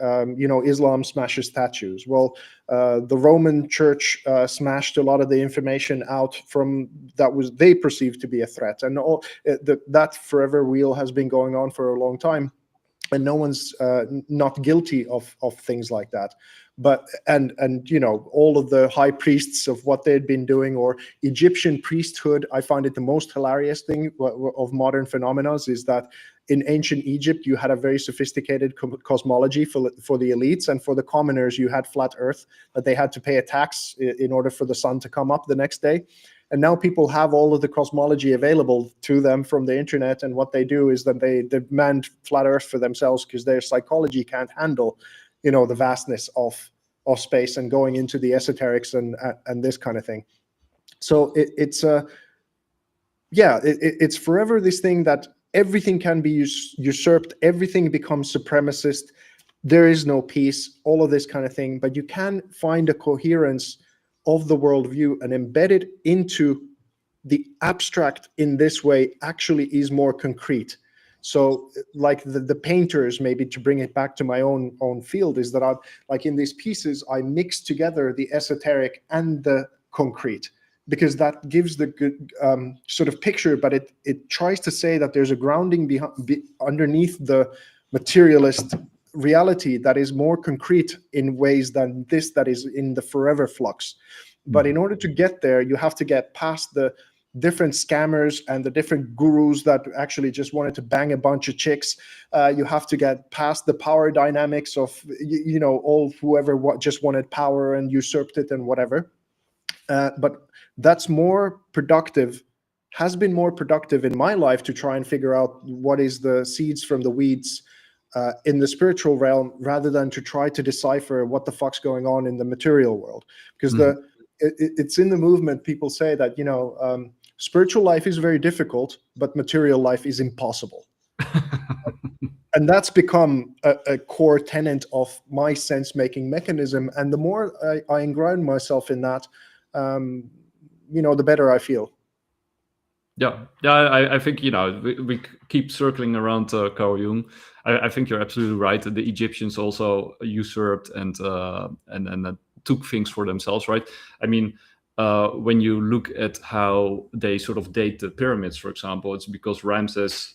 Islam smashes statues. Well, the Roman Church smashed a lot of the information out from that was they perceived to be a threat, and all that forever wheel has been going on for a long time, and no one's not guilty of things like that. But and all of the high priests of what they'd been doing, or Egyptian priesthood, I find it the most hilarious thing of modern phenomena is that in ancient Egypt you had a very sophisticated cosmology for the elites, and for the commoners you had flat Earth, that they had to pay a tax in order for the sun to come up the next day. And now people have all of the cosmology available to them from the internet, and what they do is that they demand flat Earth for themselves, because their psychology can't handle the vastness of space, and going into the esoterics and this kind of thing. So it's forever this thing that everything can be usurped, everything becomes supremacist, there is no peace, all of this kind of thing. But you can find a coherence of the worldview and embed it into the abstract in this way actually is more concrete. So like the painters, maybe to bring it back to my own field, is that I like in these pieces I mix together the esoteric and the concrete, because that gives the good sort of picture, but it tries to say that there's a grounding underneath the materialist reality that is more concrete in ways than this that is in the forever flux. But in order to get there, you have to get past the different scammers and the different gurus that actually just wanted to bang a bunch of chicks. You have to get past the power dynamics of all whoever just wanted power and usurped it and whatever. But that's more productive has been more productive in my life to try and figure out what is the seeds from the weeds in the spiritual realm, rather than to try to decipher what the fuck's going on in the material world. Because it's in the movement, people say that, spiritual life is very difficult, but material life is impossible. And that's become a core tenet of my sense-making mechanism. And the more I enground myself in that, the better I feel.
Yeah, I think we keep circling around Carl Jung. I think you're absolutely right. The Egyptians also usurped and took things for themselves, right? I mean, when you look at how they sort of date the pyramids, for example, it's because Ramses,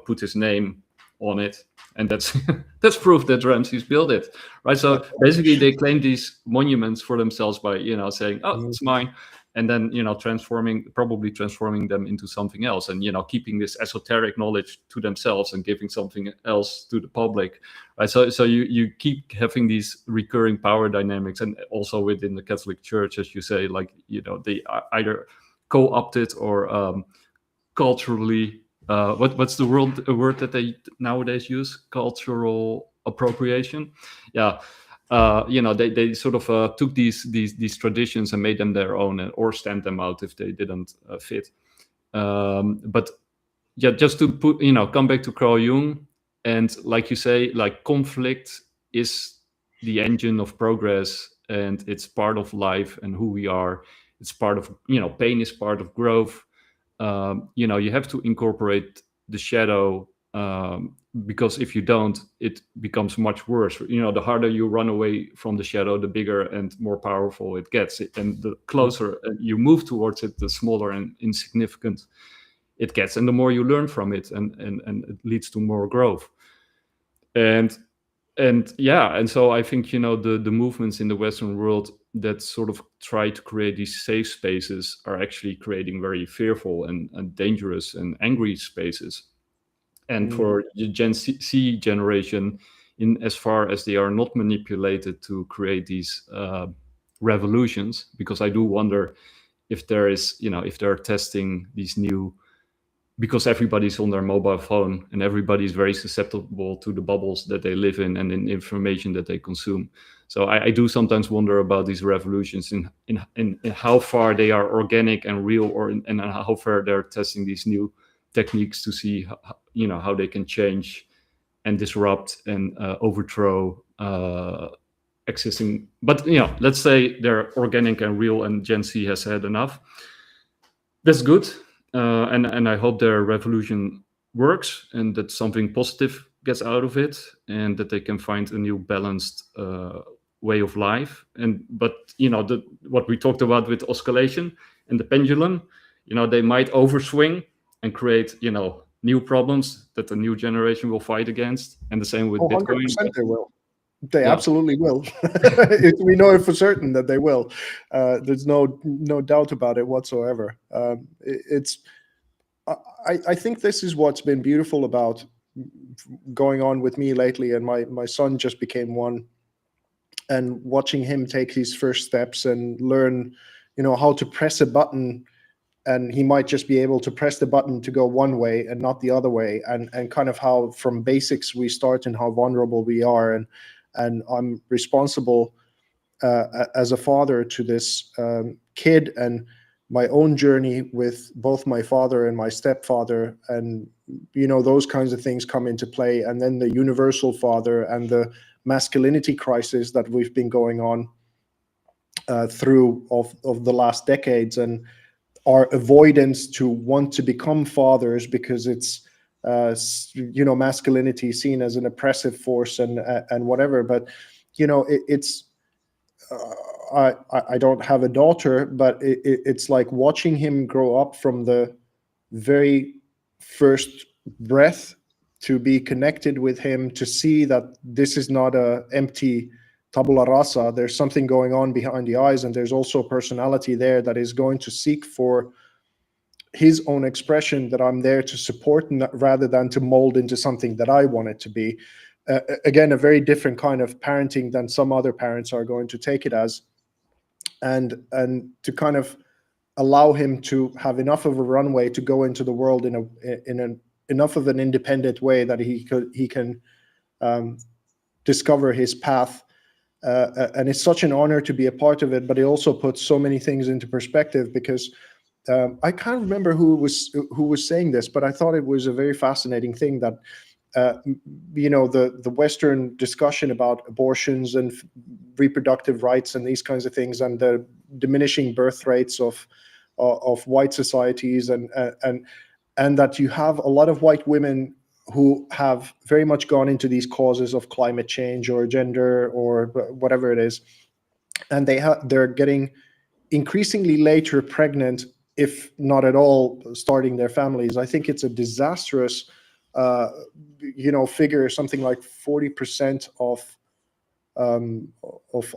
put his name on it, and that's that's proof that Ramses built it, right? So basically, they claim these monuments for themselves by saying, "Oh, it's mine." And then probably transforming them into something else, and keeping this esoteric knowledge to themselves and giving something else to the public, right? So you keep having these recurring power dynamics, and also within the Catholic Church, as you say, like they either co-opted or culturally. What's the word that they nowadays use? Cultural appropriation. Yeah. They sort of took these traditions and made them their own, or stamped them out if they didn't fit. But yeah, just to come back to Carl Jung, and like you say, like conflict is the engine of progress, and it's part of life and who we are. It's part of pain is part of growth. You have to incorporate the shadow, because if you don't, it becomes much worse. The harder you run away from the shadow, the bigger and more powerful it gets, and the closer you move towards it, the smaller and insignificant it gets, and the more you learn from it, and it leads to more growth. And so I think the movements in the Western world that sort of try to create these safe spaces are actually creating very fearful and dangerous and angry spaces. And for the Gen C generation, in as far as they are not manipulated to create these revolutions, because I do wonder if there is, if they're testing these new, because everybody's on their mobile phone and everybody's very susceptible to the bubbles that they live in and in information that they consume. So I do sometimes wonder about these revolutions in how far they are organic and real, and how far they're testing these new techniques to see how they can change and disrupt and overthrow existing. But let's say they're organic and real, and Gen Z has had enough. That's good. And I hope their revolution works, and that something positive gets out of it, and that they can find a new balanced way of life. But what we talked about with oscillation and the pendulum, they might overswing and create new problems that the new generation will fight against. And the same with Bitcoin.
100% they will. They absolutely will. We know it for certain that they will. There's no doubt about it whatsoever. I think this is what's been beautiful about going on with me lately, and my son just became one, and watching him take his first steps and learn, how to press a button, and he might just be able to press the button to go one way and not the other way, and kind of how from basics we start and how vulnerable we are, and I'm responsible as a father to this kid, and my own journey with both my father and my stepfather, and those kinds of things come into play, and then the universal father and the masculinity crisis that we've been going on through of the last decades, and our avoidance to want to become fathers because it's masculinity seen as an oppressive force and whatever. But it's I don't have a daughter, but it's like watching him grow up from the very first breath, to be connected with him, to see that this is not a empty tabula rasa. There's something going on behind the eyes, and there's also a personality there that is going to seek for his own expression, that I'm there to support, rather than to mold into something that I want it to be. Again, a very different kind of parenting than some other parents are going to take it as, and to kind of allow him to have enough of a runway to go into the world in enough of an independent way that he can discover his path. And it's such an honor to be a part of it, but it also puts so many things into perspective, because I can't remember who was saying this, but I thought it was a very fascinating thing that the Western discussion about abortions and reproductive rights and these kinds of things, and the diminishing birth rates of white societies, and that you have a lot of white women who have very much gone into these causes of climate change or gender or whatever it is, and they're getting increasingly later pregnant, if not at all starting their families. I think it's a disastrous figure, something like 40% of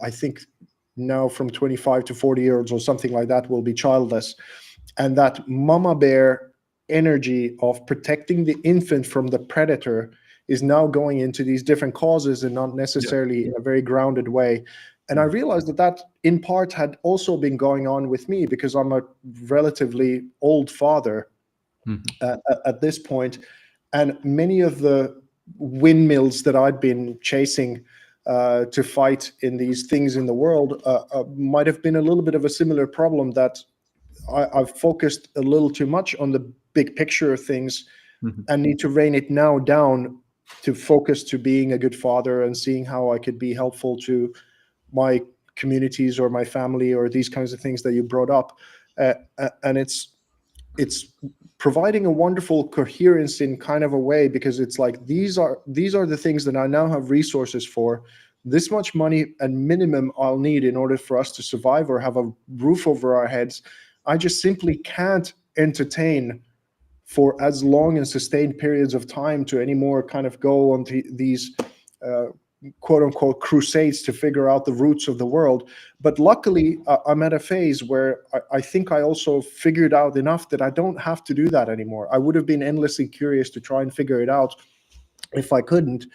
I think now from 25 to 40 years olds or something like that will be childless. And that mama bear energy of protecting the infant from the predator is now going into these different causes, and not necessarily in a very grounded way. And I realized that in part had also been going on with me, because I'm a relatively old father at this point. And many of the windmills that I'd been chasing to fight in these things in the world might have been a little bit of a similar problem, that I've focused a little too much on the big picture of things and need to rein it now down to focus to being a good father and seeing how I could be helpful to my communities or my family or these kinds of things that you brought up. And it's providing a wonderful coherence in kind of a way, because it's like, these are the things that I now have resources for. This much money and minimum I'll need in order for us to survive or have a roof over our heads. I just simply can't entertain for as long and sustained periods of time to anymore kind of go on these quote unquote crusades to figure out the roots of the world. But luckily, I'm at a phase where I think I also figured out enough that I don't have to do that anymore. I would have been endlessly curious to try and figure it out if I couldn't,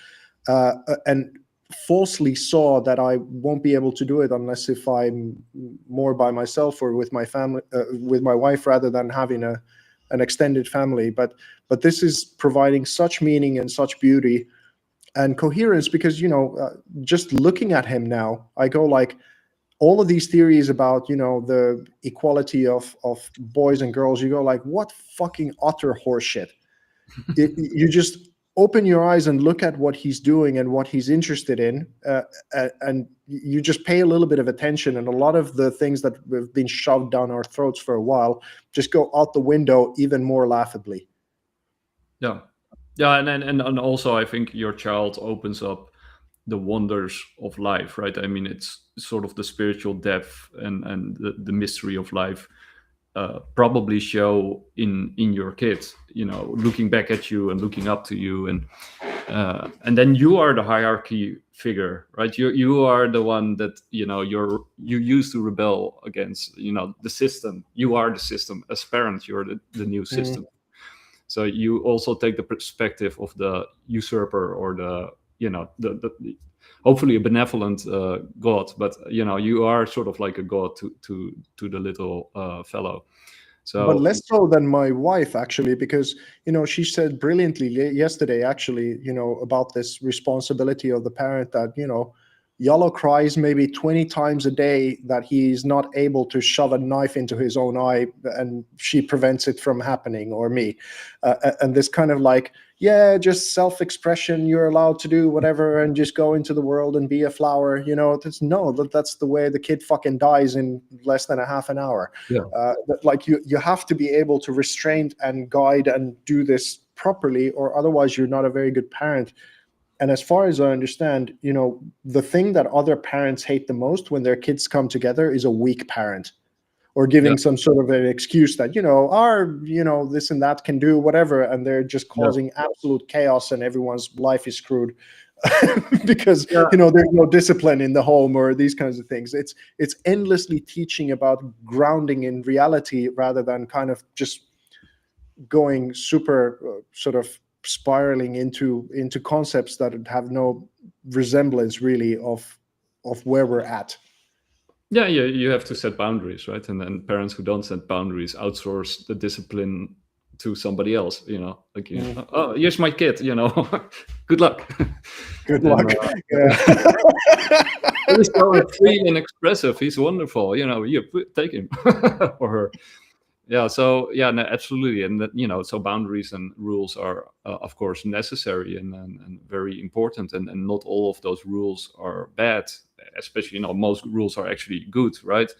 and falsely saw that I won't be able to do it unless if I'm more by myself or with my family, with my wife, rather than having an extended family. But this is providing such meaning and such beauty and coherence, because just looking at him now, I go like, all of these theories about the equality of boys and girls, you go like, what fucking utter horseshit. You just open your eyes and look at what he's doing and what he's interested in, and you just pay a little bit of attention, and a lot of the things that have been shoved down our throats for a while just go out the window even more laughably.
Yeah, and also I think your child opens up the wonders of life, right? I mean, it's sort of the spiritual depth and the mystery of life probably show in your kids, looking back at you and looking up to you, and then you are the hierarchy figure, right? You are the one that you used to rebel against the system. You are the system. As parents, you're the new system. So you also take the perspective of the usurper, or the hopefully a benevolent god, but you are sort of like a god to the little fellow. So,
but less so than my wife, actually, because she said brilliantly yesterday, actually, about this responsibility of the parent, that Yellow cries maybe 20 times a day that he's not able to shove a knife into his own eye, and she prevents it from happening, or me. And this kind of like, yeah, just self-expression, you're allowed to do whatever and just go into the world and be a flower. That's the way the kid fucking dies in less than a half an hour. Like you have to be able to restrain and guide and do this properly, or otherwise you're not a very good parent. And as far as I understand, the thing that other parents hate the most when their kids come together is a weak parent, or giving some sort of an excuse that, this and that can do whatever. And they're just causing absolute chaos and everyone's life is screwed because, there's no discipline in the home or these kinds of things. It's endlessly teaching about grounding in reality rather than kind of just going super sort of spiraling into concepts that have no resemblance really of where we're at.
Yeah, you have to set boundaries, right? And then parents who don't set boundaries outsource the discipline to somebody else. Like, oh, here's my kid. Good luck.
Good
And
luck. Yeah.
he's so free and expressive. He's wonderful. Take him or her. Yeah. So yeah, no, absolutely. And that, so boundaries and rules are, of course, necessary and very important. And not all of those rules are bad. Especially, most rules are actually good, right?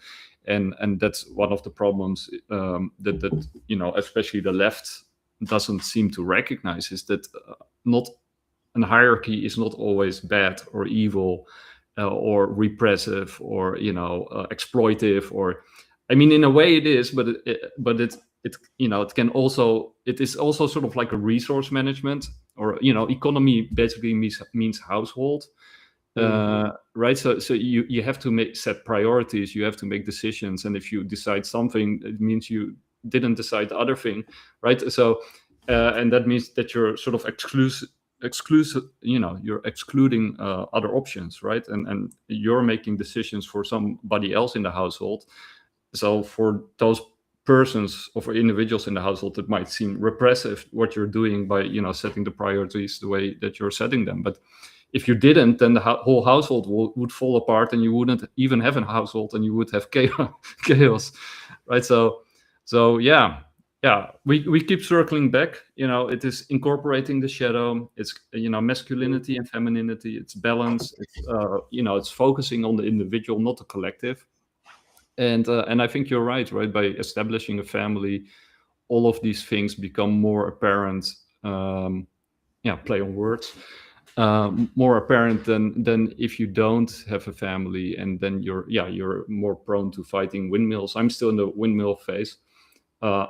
And that's one of the problems, that especially the left doesn't seem to recognize, is that not an hierarchy is not always bad or evil, or repressive, or exploitive, or, I mean, in a way it is, but it can also, it is also sort of like a resource management, or economy basically means household. Right, so you have to set priorities, you have to make decisions, and if you decide something, it means you didn't decide the other thing, right? So and that means that you're sort of exclusive, you're excluding other options, right? And you're making decisions for somebody else in the household. So for those persons or for individuals in the household, it might seem repressive what you're doing by setting the priorities the way that you're setting them. But if you didn't, then the whole household would fall apart, and you wouldn't even have a household, and you would have chaos, right? So yeah, we keep circling back. It is incorporating the shadow. It's masculinity and femininity. It's balance. It's it's focusing on the individual, not the collective. And I think you're right. By establishing a family, all of these things become more apparent. Play on words. More apparent than if you don't have a family, and then you're more prone to fighting windmills. I'm still in the windmill phase. But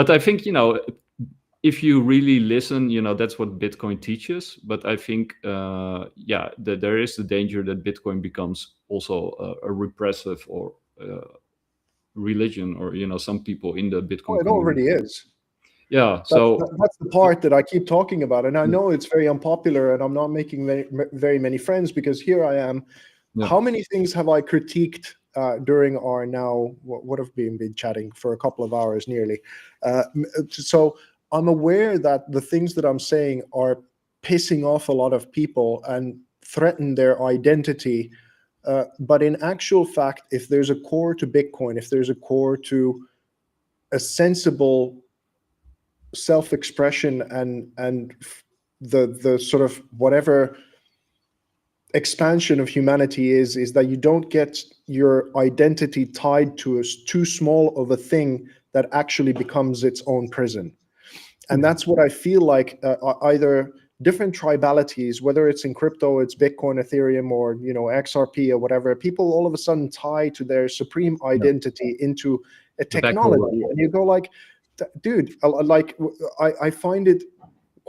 I think if you really listen, that's what Bitcoin teaches. But I think there is the danger that Bitcoin becomes also a repressive or religion, or some people in the Bitcoin
It
community.
already is.
Yeah, so
that's the part that I keep talking about, and I know it's very unpopular, and I'm not making very many friends, because here I am.
Yeah.
How many things have I critiqued during our now what have we been chatting for a couple of hours nearly? So I'm aware that the things that I'm saying are pissing off a lot of people and threaten their identity. But in actual fact, if there's a core to Bitcoin, if there's a core to a sensible self-expression and the sort of whatever expansion of humanity is that you don't get your identity tied to too small of a thing that actually becomes its own prison. And that's what I feel like either different tribalities, whether it's in crypto, it's Bitcoin, Ethereum, or XRP or whatever, people all of a sudden tie to their supreme identity into a technology, and you go like, dude, like I find it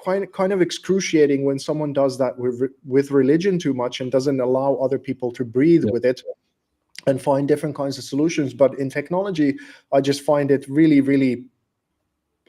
kind of excruciating when someone does that with religion too much and doesn't allow other people to breathe with it and find different kinds of solutions. But in technology, I just find it really, really.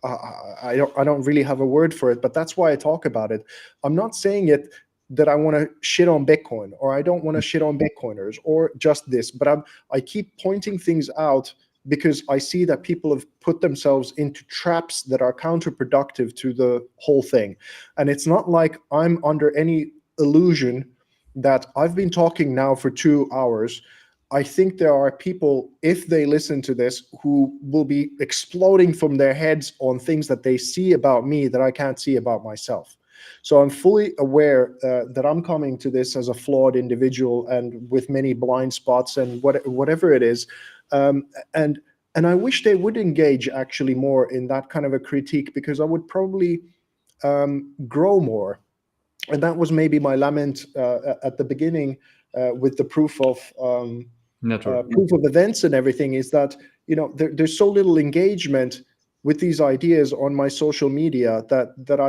I don't really have a word for it, but that's why I talk about it. I'm not saying it that I want to shit on Bitcoin, or I don't want to shit on Bitcoiners, or just this, but I keep pointing things out because I see that people have put themselves into traps that are counterproductive to the whole thing. And it's not like I'm under any illusion that I've been talking now for 2 hours. I think there are people, if they listen to this, who will be exploding from their heads on things that they see about me that I can't see about myself. So I'm fully aware that I'm coming to this as a flawed individual and with many blind spots and whatever it is. And I wish they would engage actually more in that kind of a critique, because I would probably grow more. And that was maybe my lament at the beginning with the proof of events and everything, is that there's so little engagement with these ideas on my social media that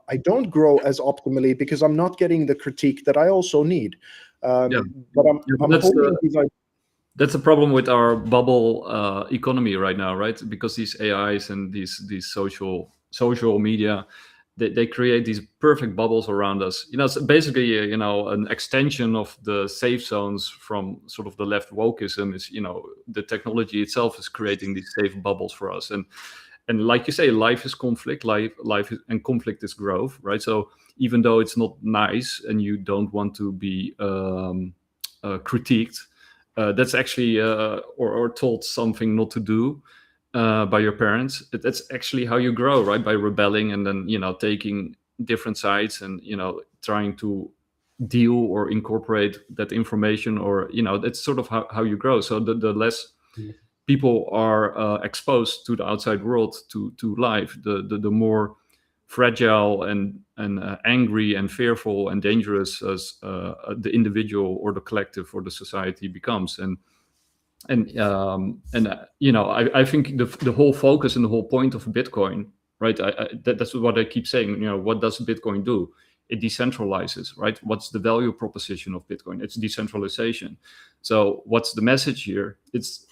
I don't grow as optimally, because I'm not getting the critique that I also need. But I'm hoping these ideas.
That's a problem with our bubble economy right now, right? Because these AIs and these social media, they create these perfect bubbles around us. It's basically an extension of the safe zones from sort of the left wokeism. Is the technology itself is creating these safe bubbles for us, and like you say, life is conflict. And conflict is growth, right? So even though it's not nice and you don't want to be critiqued, that's actually or told something not to do by your parents. That's actually how you grow, right? By rebelling and then taking different sides and trying to deal or incorporate that information, or that's sort of how you grow. So the less people are exposed to the outside world, to life, the more fragile and angry and fearful and dangerous as the individual or the collective or the society becomes. I think the whole focus and the whole point of Bitcoin, right? That's what I keep saying. What does Bitcoin do? It decentralizes, right? What's the value proposition of Bitcoin? It's decentralization. So what's the message here? It's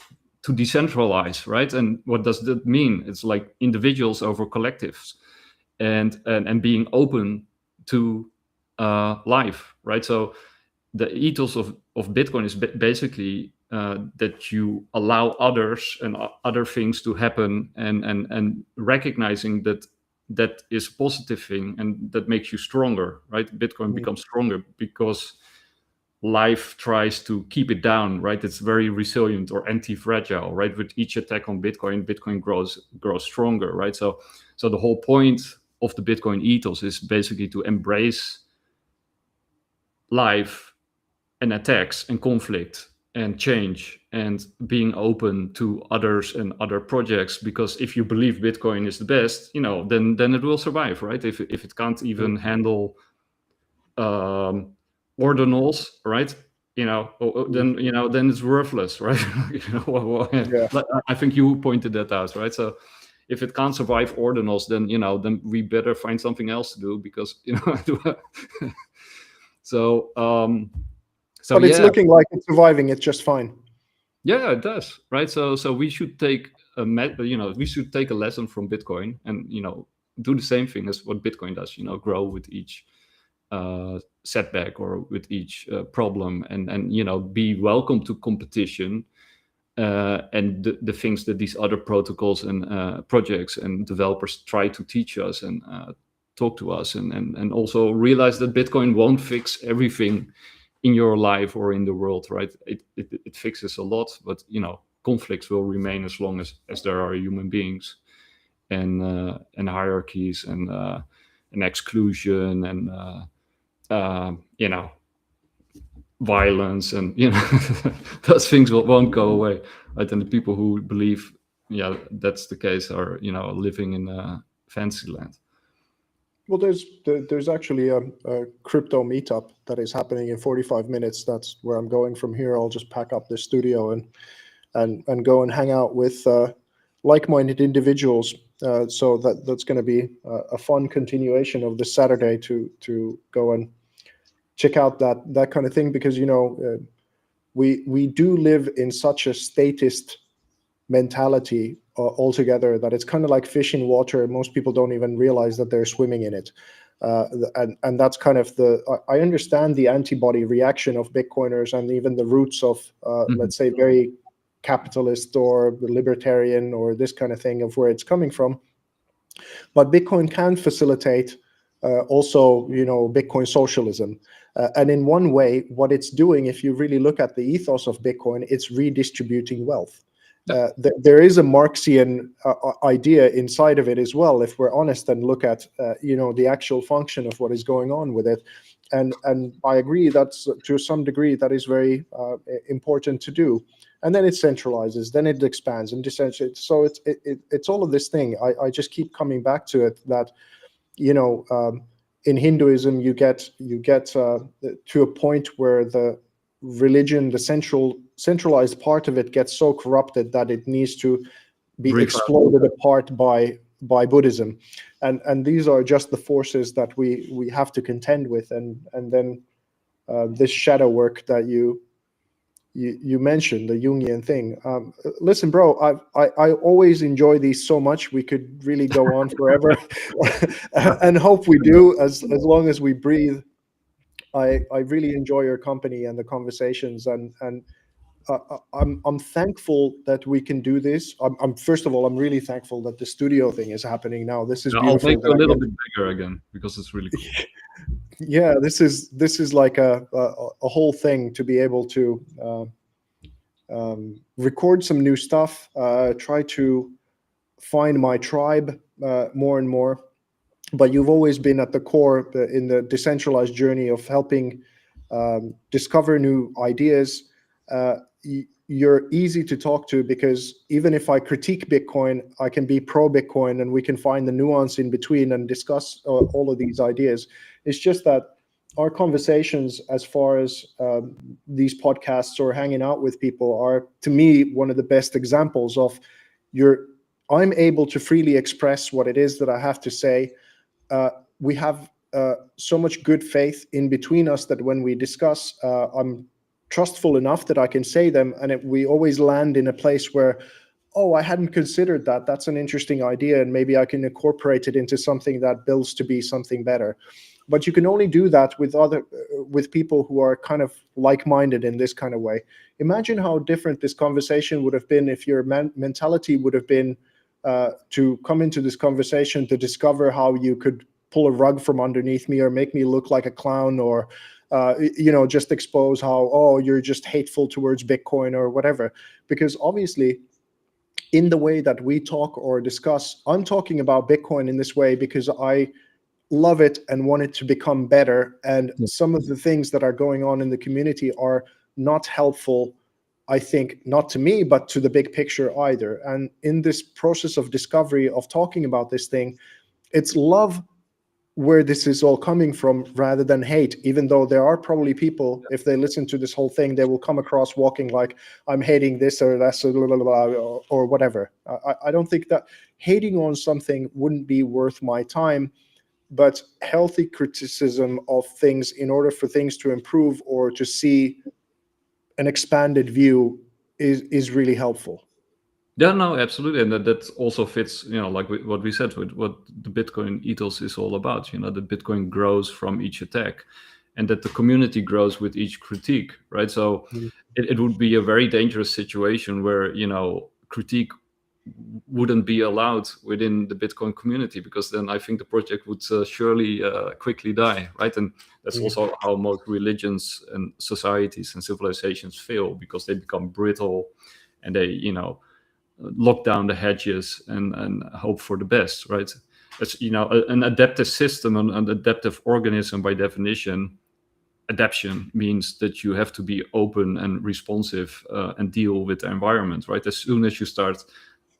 to decentralize, right? And what does that mean? It's like individuals over collectives, and being open to life, right? So the ethos of Bitcoin is basically that you allow others and other things to happen, and recognizing that is a positive thing, and that makes you stronger, right? Bitcoin becomes stronger because life tries to keep it down, right? It's very resilient or anti-fragile, right? With each attack on Bitcoin grows stronger, right? So the whole point of the Bitcoin ethos is basically to embrace life and attacks and conflict and change and being open to others and other projects. Because if you believe Bitcoin is the best, then it will survive, right? If it can't even handle ordinals, right? Then it's worthless, right? I think you pointed that out, right? So if it can't survive ordinals, then we better find something else to do, because so
but it's looking like it's surviving it just fine.
Yeah, it does, right? So we should take we should take a lesson from Bitcoin, and do the same thing as what Bitcoin does. Grow with each setback or with each problem, and be welcome to competition, and the things that these other protocols and projects and developers try to teach us and talk to us, and also realize that Bitcoin won't fix everything in your life or in the world, right? It fixes a lot, but conflicts will remain as long as there are human beings, and hierarchies, and exclusion, and violence, and those things won't go away, right? And the people who believe that's the case are living in a fancy land.
Well, there's actually a crypto meetup that is happening in 45 minutes. That's where I'm going from here. I'll just pack up the studio and go and hang out with like-minded individuals. So that's going to be a fun continuation of this Saturday to go and check out that kind of thing, because we do live in such a statist mentality altogether that it's kind of like fish in water. Most people don't even realize that they're swimming in it, and that's kind of I understand the antibody reaction of Bitcoiners, and even the roots of let's say very capitalist or libertarian or this kind of thing, of where it's coming from. But Bitcoin can facilitate also Bitcoin socialism, and in one way what it's doing, if you really look at the ethos of Bitcoin, it's redistributing wealth. There is a Marxian idea inside of it as well, if we're honest and look at the actual function of what is going on with it. And I agree that's to some degree that is very important to do. And then it centralizes, then it expands and decentralizes. So it's all of this thing. I just keep coming back to it that in Hinduism you get to a point where the religion, the centralized part of it, gets so corrupted that it needs to be exploded apart by Buddhism, and these are just the forces that we have to contend with, and then this shadow work that you you mentioned the Jungian thing. Listen, bro, I always enjoy these so much. We could really go on forever, and hope we do as long as we breathe. I really enjoy your company and the conversations, and I'm thankful that we can do this. I'm first of all, I'm really thankful that the studio thing is happening now. This is
Yeah, I'll
beautiful
make
that
you a
I
little
get.
bit bigger again because it's really cool.
Yeah, this is like a whole thing to be able to record some new stuff, try to find my tribe more and more. But you've always been at the core in the decentralized journey of helping discover new ideas. You're easy to talk to because even if I critique Bitcoin, I can be pro Bitcoin and we can find the nuance in between and discuss all of these ideas. It's just that our conversations, as far as these podcasts or hanging out with people, are to me one of the best examples of I'm able to freely express what it is that I have to say. We have so much good faith in between us that when we discuss, I'm trustful enough that I can say them, and we always land in a place where, oh, I hadn't considered that. That's an interesting idea, and maybe I can incorporate it into something that builds to be something better. But you can only do that with people who are kind of like-minded in this kind of way. Imagine how different this conversation would have been if your mentality would have been to come into this conversation to discover how you could pull a rug from underneath me or make me look like a clown, or just expose how, oh, you're just hateful towards Bitcoin or whatever. Because obviously, in the way that we talk or discuss, I'm talking about Bitcoin in this way because I love it and want it to become better. And some of the things that are going on in the community are not helpful, I think, not to me, but to the big picture either. And in this process of discovery, of talking about this thing, it's love where this is all coming from rather than hate, even though there are probably people, if they listen to this whole thing, they will come across walking like, I'm hating this or that or whatever. I don't think that hating on something wouldn't be worth my time, but healthy criticism of things in order for things to improve or to see an expanded view is really helpful.
Yeah, no, absolutely, and that also fits, like what we said with what the Bitcoin ethos is all about. That Bitcoin grows from each attack, and that the community grows with each critique, right? So it would be a very dangerous situation where critique wouldn't be allowed within the Bitcoin community, because then I think the project would surely quickly die, right? And that's also how most religions and societies and civilizations fail, because they become brittle, and they lock down the hedges and hope for the best, right? It's an adaptive system, an adaptive organism. By definition, adaptation means that you have to be open and responsive and deal with the environment, right? As soon as you start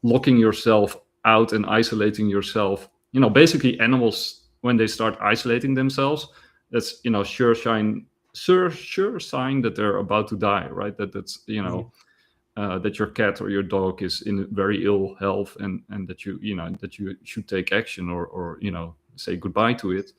locking yourself out and isolating yourself, basically animals, when they start isolating themselves, that's sure sign that they're about to die, right? That's that your cat or your dog is in very ill health, and that you should take action, or say goodbye to it.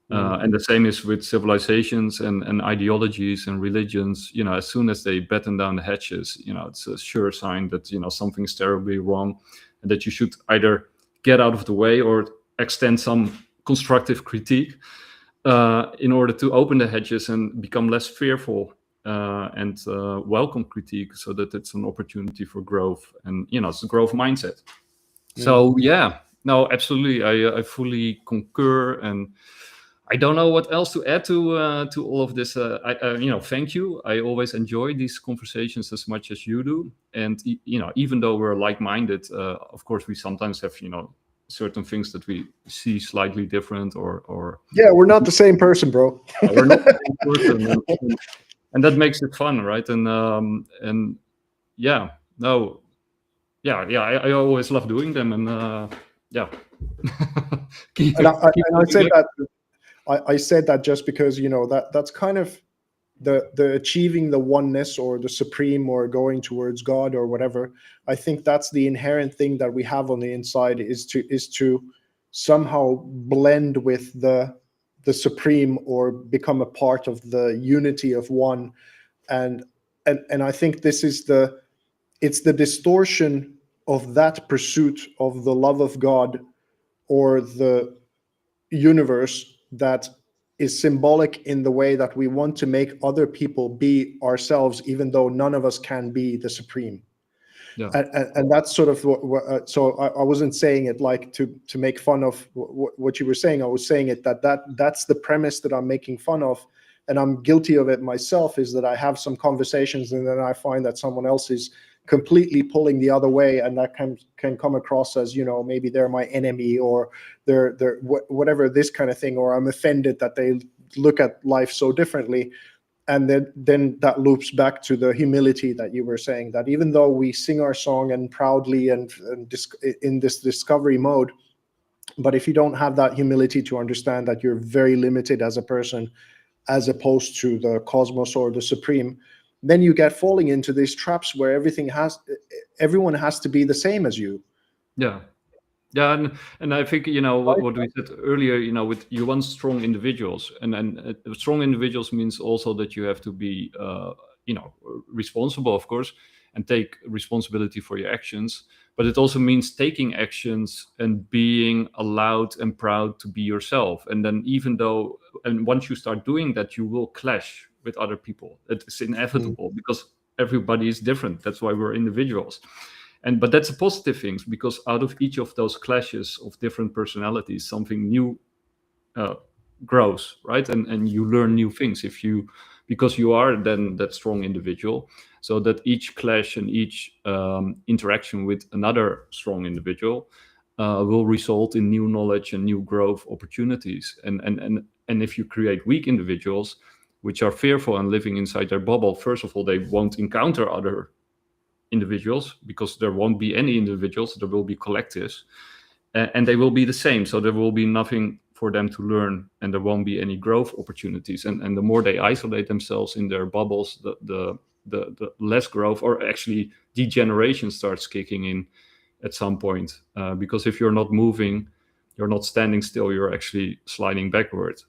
And the same is with civilizations and ideologies and religions. As soon as they batten down the hatches, it's a sure sign that something's terribly wrong, and that you should either get out of the way or extend some constructive critique in order to open the hedges and become less fearful, and welcome critique, so that it's an opportunity for growth, and it's a growth mindset. So yeah, no, absolutely, I fully concur, and I don't know what else to add to all of this. Thank you. I always enjoy these conversations as much as you do, and even though we're like-minded, of course, we sometimes have certain things that we see slightly different, or
Yeah, we're not the same person, bro.
we're not the same person, and that makes it fun, right? And yeah, no, yeah, I always love doing them, and yeah.
And I said that. I said that just because that's kind of the achieving the oneness or the supreme or going towards God or whatever. I think that's the inherent thing that we have on the inside, is to somehow blend with the supreme or become a part of the unity of one. And and I think this is it's the distortion of that pursuit of the love of God or the universe that is symbolic in the way that we want to make other people be ourselves, even though none of us can be the supreme.
Yeah.
And that's sort of so I wasn't saying it like to make fun of what you were saying. I was saying it that's the premise that I'm making fun of, and I'm guilty of it myself, is that I have some conversations and then I find that someone else is completely pulling the other way, and that can come across as, you know, maybe they're my enemy, or they're whatever, this kind of thing, or I'm offended that they look at life so differently. And then that loops back to the humility that you were saying, that even though we sing our song and proudly and in this discovery mode, but if you don't have that humility to understand that you're very limited as a person, as opposed to the cosmos or the supreme, then you get falling into these traps where everyone has to be the same as you.
Yeah. Yeah, and I think, you know, what we said earlier, you know, with you want strong individuals, and strong individuals means also that you have to be, you know, responsible, of course, and take responsibility for your actions. But it also means taking actions and being allowed and proud to be yourself. And then and once you start doing that, you will clash with other people. It's inevitable because everybody is different. That's why we're individuals. But that's a positive thing, because out of each of those clashes of different personalities, something new grows, right? And you learn new things because you are then that strong individual. So that each clash and each interaction with another strong individual will result in new knowledge and new growth opportunities. And if you create weak individuals, which are fearful and living inside their bubble, first of all, they won't encounter other individuals, because there won't be any individuals, there will be collectives, and they will be the same, so there will be nothing for them to learn, and there won't be any growth opportunities. And the more they isolate themselves in their bubbles, the less growth, or actually degeneration, starts kicking in at some point, because if you're not moving, you're not standing still, you're actually sliding backward.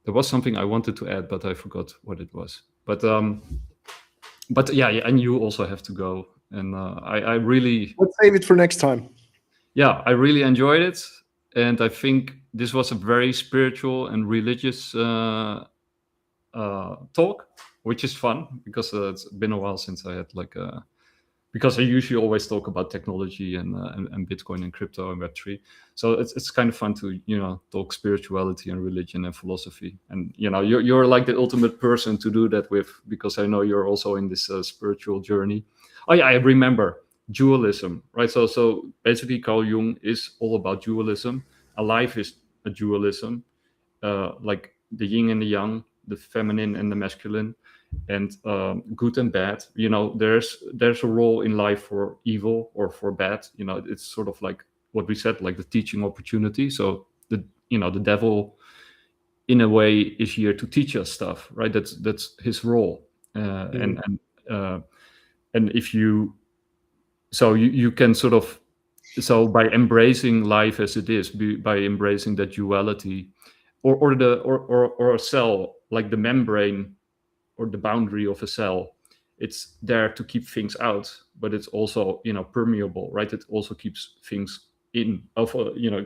There was something I wanted to add, but I forgot what it was. But yeah, and you also have to go. And I really...
Let's save it for next time.
Yeah, I really enjoyed it. And I think this was a very spiritual and religious talk, which is fun, because it's been a while since I had because I usually always talk about technology and Bitcoin and crypto and Web3. So it's kind of fun to, you know, talk spirituality and religion and philosophy. And, you know, you're like the ultimate person to do that with, because I know you're also in this spiritual journey. Oh yeah, I remember dualism, right? So basically Carl Jung is all about dualism. A life is a dualism, like the yin and the yang, the feminine and the masculine, and good and bad. You know, there's a role in life for evil or for bad. You know, it's sort of like what we said, like the teaching opportunity. So the devil, in a way, is here to teach us stuff, right? That's his role. And if you can sort of, so by embracing life as it is, by embracing that duality, or a cell, like the membrane or the boundary of a cell, it's there to keep things out, but it's also, you know, permeable, right? It also keeps things in. You know,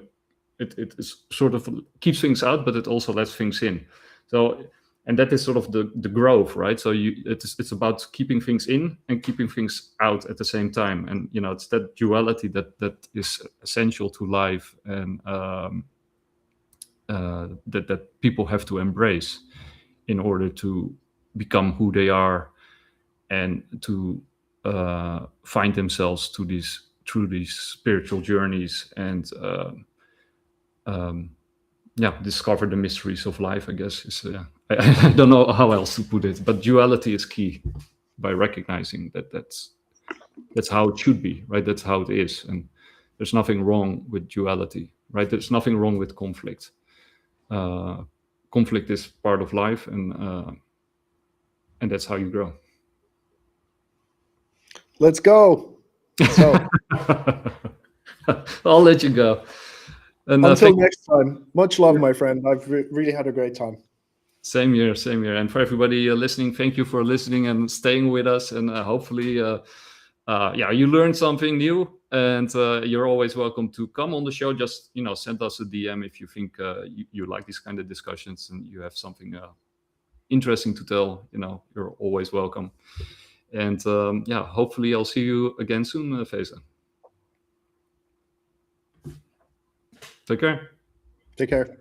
it is sort of keeps things out, but it also lets things in. So, and that is sort of the growth, right? So it's about keeping things in and keeping things out at the same time. And, you know, it's that duality that is essential to life, and that people have to embrace in order to become who they are, and to find themselves through these spiritual journeys, and discover the mysteries of life, I guess. I don't know how else to put it, but duality is key, by recognizing that's how it should be, right? That's how it is. And there's nothing wrong with duality, right? There's nothing wrong with conflict. Conflict is part of life, and that's how you grow.
Let's go. So
I'll let you go. And
until next time, much love, my friend. I've really had a great time.
Same here. And for everybody listening, thank you for listening and staying with us. And hopefully, you learned something new. And you're always welcome to come on the show. Just send us a DM if you think you like these kind of discussions and you have something interesting to tell. You're always welcome. And hopefully I'll see you again soon, Faison. Take care.
Take care.